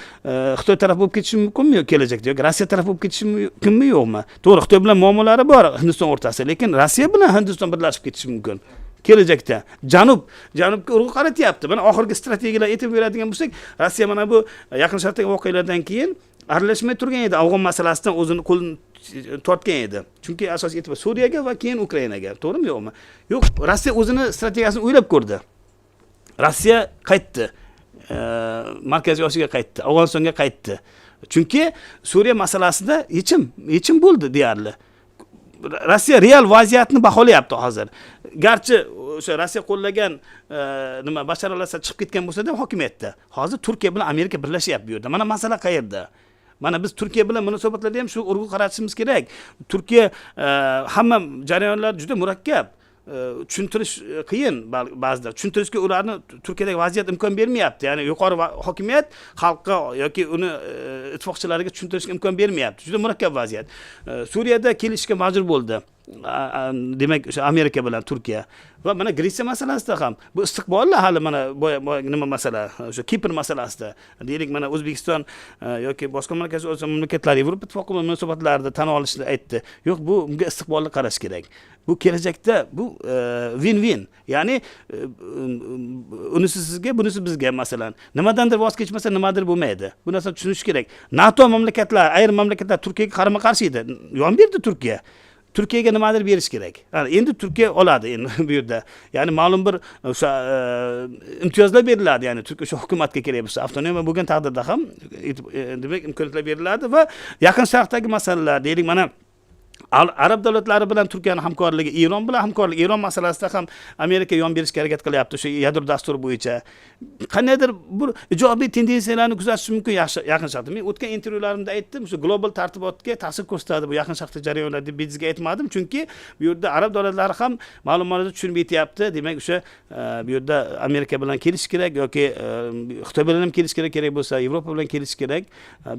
Xitoy taraf bo'lib ketishi mumkinmi kelajakda yoki Rossiya taraf bo'lib ketishi mumkinmi yo'qmi? To'g'ri, Xitoy bilan muammolari bor Hindiston o'rtasida, lekin Rossiya bilan Hindiston birlashib ketishi mumkin. Kelajakda janubga urg'u qaratyapti. Mana oxirgi strategiyalar aytib beradigan bo'lsak, Rossiya mana bu Yaqin Sharqdagi voqealardan keyin aralashmay turgan edi. Afg'on masalasidan o'zini qo'lini tortgan edi. Chunki asosiy e'tibor Suriyaga va keyin Ukrainaga. To'g'rimi yo'qmi? Yo'q, Rossiya o'zini strategiyasini o'ylab ko'rdi. Rossiya qaytdi. Markaziy Osiyoga qaytdi, Afg'onistonga qaytdi. Chunki Suriya masalasida yechim bo'ldi deyarli. Rossiya real vaziyatni baholayapti hozir. Garchi o'sha Rossiya qo'llagan Bashar al-Asad chiqib ketgan bo'lsa-da hokimiyatda. Hozir Turkiya bilan Amerika birlashyapti bu yerda. Mana masala qayerda? Mana biz Turkiya bilan munosabatlarda ham shu urg'u qaratishimiz kerak. Turkiya hamma jarayonlar juda murakkab. Tushuntirish qiyin ba'zida. Tushuntirishga ularni Turkiyadagi vaziyat imkon bermayapti. Ya'ni yuqori hokimiyat xalqqa yoki uni ittifoqchilariga tushuntirishga imkon bermayapti. Juda murakkab vaziyat. Suriyada kelishga majbur bo'ldi. Demak, o'sha Amerika bilan Turkiya va mana Gretsiya masalasida ham bu istiqbollar hali mana nima masala, o'sha Kipr masalasida deylik, mana O'zbekiston yoki boshqa markaziy Osiyo mamlakatlari Yevropa ittifoqi bilan munosabatlarida tan olishni aytdi. Yo'q, bu bunga istiqbolli qarash kerak. Bu kelajakda bu win-win. Ya'ni unisi sizga, bunisi bizga masalan. Nimadandir voz kechmasa nimadir bo'lmaydi. Bu narsani tushunish kerak. NATO mamlakatlar, ayrim mamlakatlar Turkiyaga qarama-qarshi edi. Yon berdi Turkiya. Turkiyaga nimadir berish kerak. Endi Turkiya oladi endi bu yerda. Ya'ni ma'lum bir o'sha imtiyozlar beriladi, ya'ni Turkiya o'sha hukumatga kerak bo'lsa, avtonomiya bo'lgan taqdirda ham demak imkoniyatlar beriladi va Yaqin Sharqdagi masalalar, deylik, mana Arab davlatlari bilan Turkiyaning hamkorligi, Eron bilan hamkorlik, Eron masalasida ham Amerika yon berishga harakat qilyapti o'sha yadro dasturi bo'yicha. Qanaydir bir ijobiy tendensiyalarni kuzatish mumkin Yaqin Sharqda. Men o'tgan intervyularimda aytdim, o'sha global tartibotga ta'sir ko'rsatadi bu Yaqin Sharqdagi jarayonlar deb bezga aytmadim, chunki bu yerda Arab davlatlari ham ma'lumotni tushunib yetyapti. Demak, o'sha bu yerda Amerika bilan kelish kerak yoki Xitoy bilan ham kelish kerak bo'lsa, Yevropa bilan kelish kerak.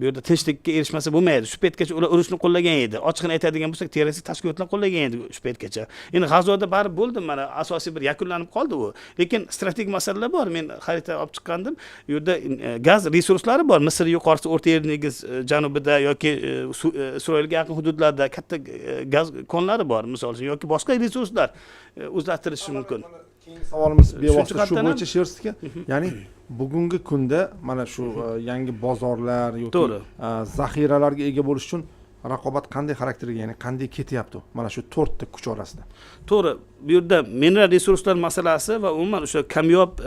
Bu yerda tinchlikka erishmasa bo'lmaydi. Shu paytgacha ular urushni qo'llagan edi. Ochiqni aytadigan bo'lsak, terrorist tashkilotlar qo'llagan edi shu paytgacha. Endi G'azoda barib bo'ldi, mana asosiy bir yakunlanib qoldi u. Lekin strategik masalalar bor. Men xarita olib chiqqandim. Bu yerda gaz resurslari bor. Misr yuqorisi O'rta Yer dengiz janubida yoki Isroilga yaqin hududlarda katta gaz konlari bor, misol uchun, yoki boshqa resurslar o'zlashtirishi mumkin.
Keyingi savolimiz bevosita shu bo'yicha Sherstka. Ya'ni bugungi kunda mana shu yangi bozorlar yoki zaxiralarga ega bo'lish uchun raqobat qanday xarakterga, ya'ni qanday ketyapti mana shu to'rtta kuch orasida?
To'g'ri, bu yerda mineral resurslar masalasi va umuman o'sha kamyob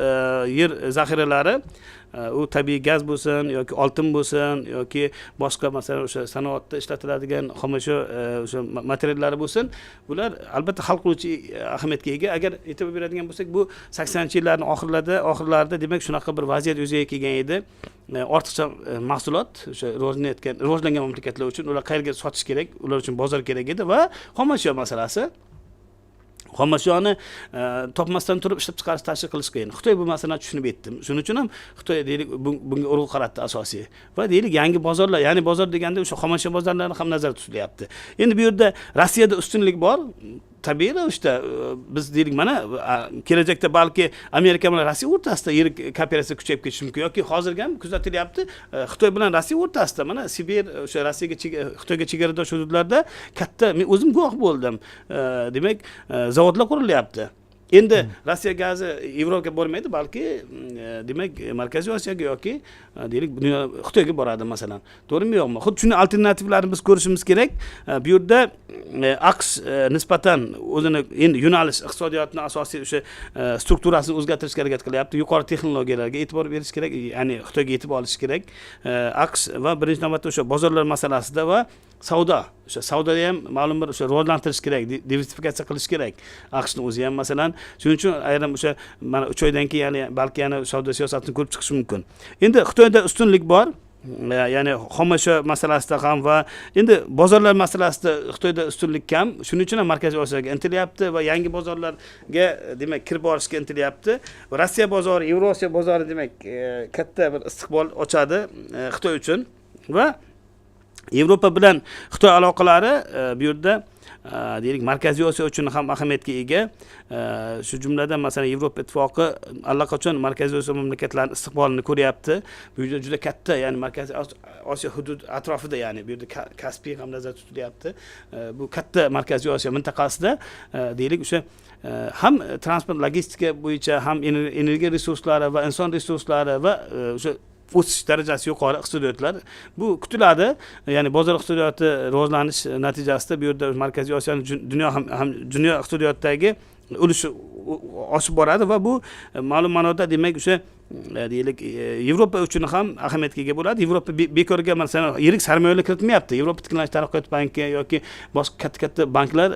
yer zaxiralari, u tabiiy gaz bo'lsin yoki oltin bo'lsin yoki boshqa masalan o'sha sanoatda ishlatiladigan xomashyo o'sha materiallar bo'lsin, bular albatta hal qiluvchi ahamiyatga ega. Agar e'tibor beradigan bo'lsak, bu 80-yillarning oxirlarida demak shunaqa bir vaziyat yuzaga kelgan edi. Ortiqcha mahsulot o'sha rivojlangan mamlakatlar uchun ular qayerga sotish kerak, ular uchun bozor kerak edi va xomashyo masalasi, xomashyoni topmasdan turib ishlab chiqarish tashkil qilish qiyin. Xitoy bu masalani tushunib yetdi. Shuning uchun ham Xitoy deylik bunga urg'u qaratdi asosiy. Va deylik yangi bozorlar, ya'ni bozor deganda o'sha xomashyo bozorlarini ham nazarda tutilyapti. Endi bu yerda Rossiyada ustunlik bor. Tabiiy ravishda biz deylik mana kelajakda balki Amerika bilan Rossiya o'rtasida yirik kooperatsiya kuchayib ketishi mumkin yoki hozirgi ham kuzatilyapti. Xitoy bilan Rossiya o'rtasida mana Sibir o'sha Xitoyga chegaradosh hududlarda katta, men o'zim guvoh bo'ldim. Demak, zavodlar qurilyapti. Endi Rossiya gazi Yevropaga bormaydi, balki demak Markaziy Osiyoga yoki deylik Xitoyga boradi masalan. To'g'rimi yo'qmi? Xuddi shuni alternativlarini biz ko'rishimiz kerak. Bu yerda AQSh nisbatan o'zini endi yo'nalish iqtisodiyotning asosiy o'sha strukturasini o'zgartirishga harakat qilyapti. Yuqori texnologiyalarga e'tibor berish kerak, ya'ni Xitoyga yetib olish kerak. AQSh va birinchi navbatda o'sha bozorlar masalasida va o'sha savdoda ham ma'lum bir o'sha rivojlantirish kerak, diversifikatsiya qilish kerak. AQShning o'zi ham masalan, shuning uchun ayrim o'sha mana 3 oydan keyin balki yana savdo siyosatini ko'rib chiqish mumkin. Endi Xitoyda ustunlik bor, ya'ni xomashyo masalasida ham va endi bozorlar masalasida Xitoyda ustunlik kam. Shuning uchun ham Markaziy Osiyoga intilyapti va yangi bozorlarga demak kirib borishga intilyapti. Rossiya bozori, Yevrosiyo bozori demak katta bir istiqbol ochadi Xitoy uchun va Yevropa bilan Xitoy aloqalari bu yerda deylik Markaziy Osiyo uchun ham ahamiyatga ega. Shu jumladan masalan Yevropa ittifoqi allaqachon Markaziy Osiyo mamlakatlarining istiqbolini ko'ryapti. Bu yerda juda katta, ya'ni Markaziy Osiyo hudud atrofida, ya'ni bu yerda Kaspiy ham nazarda tutilyapti. Bu katta Markaziy Osiyo mintaqasida deylik o'sha ham transport logistika bo'yicha ham energiya resurslari va inson resurslari va o'sha o'sish darajasi yuqori iqtisodiyotlar bu kutiladi. Ya'ni bozor iqtisodiyoti rivojlanish natijasida bu yerda Markaziy Osiyoning dunyo iqtisodiyotidagi ulushi oshib boradi va bu ma'lum ma'noda demak o'sha deylik Yevropa uchun ham ahamiyatga ega bo'ladi. Yevropa bekorga masalan yirik sarmoyalar kiritmayapti. Yevropa tiklanish taraqqiyot banki yoki boshqa katta banklar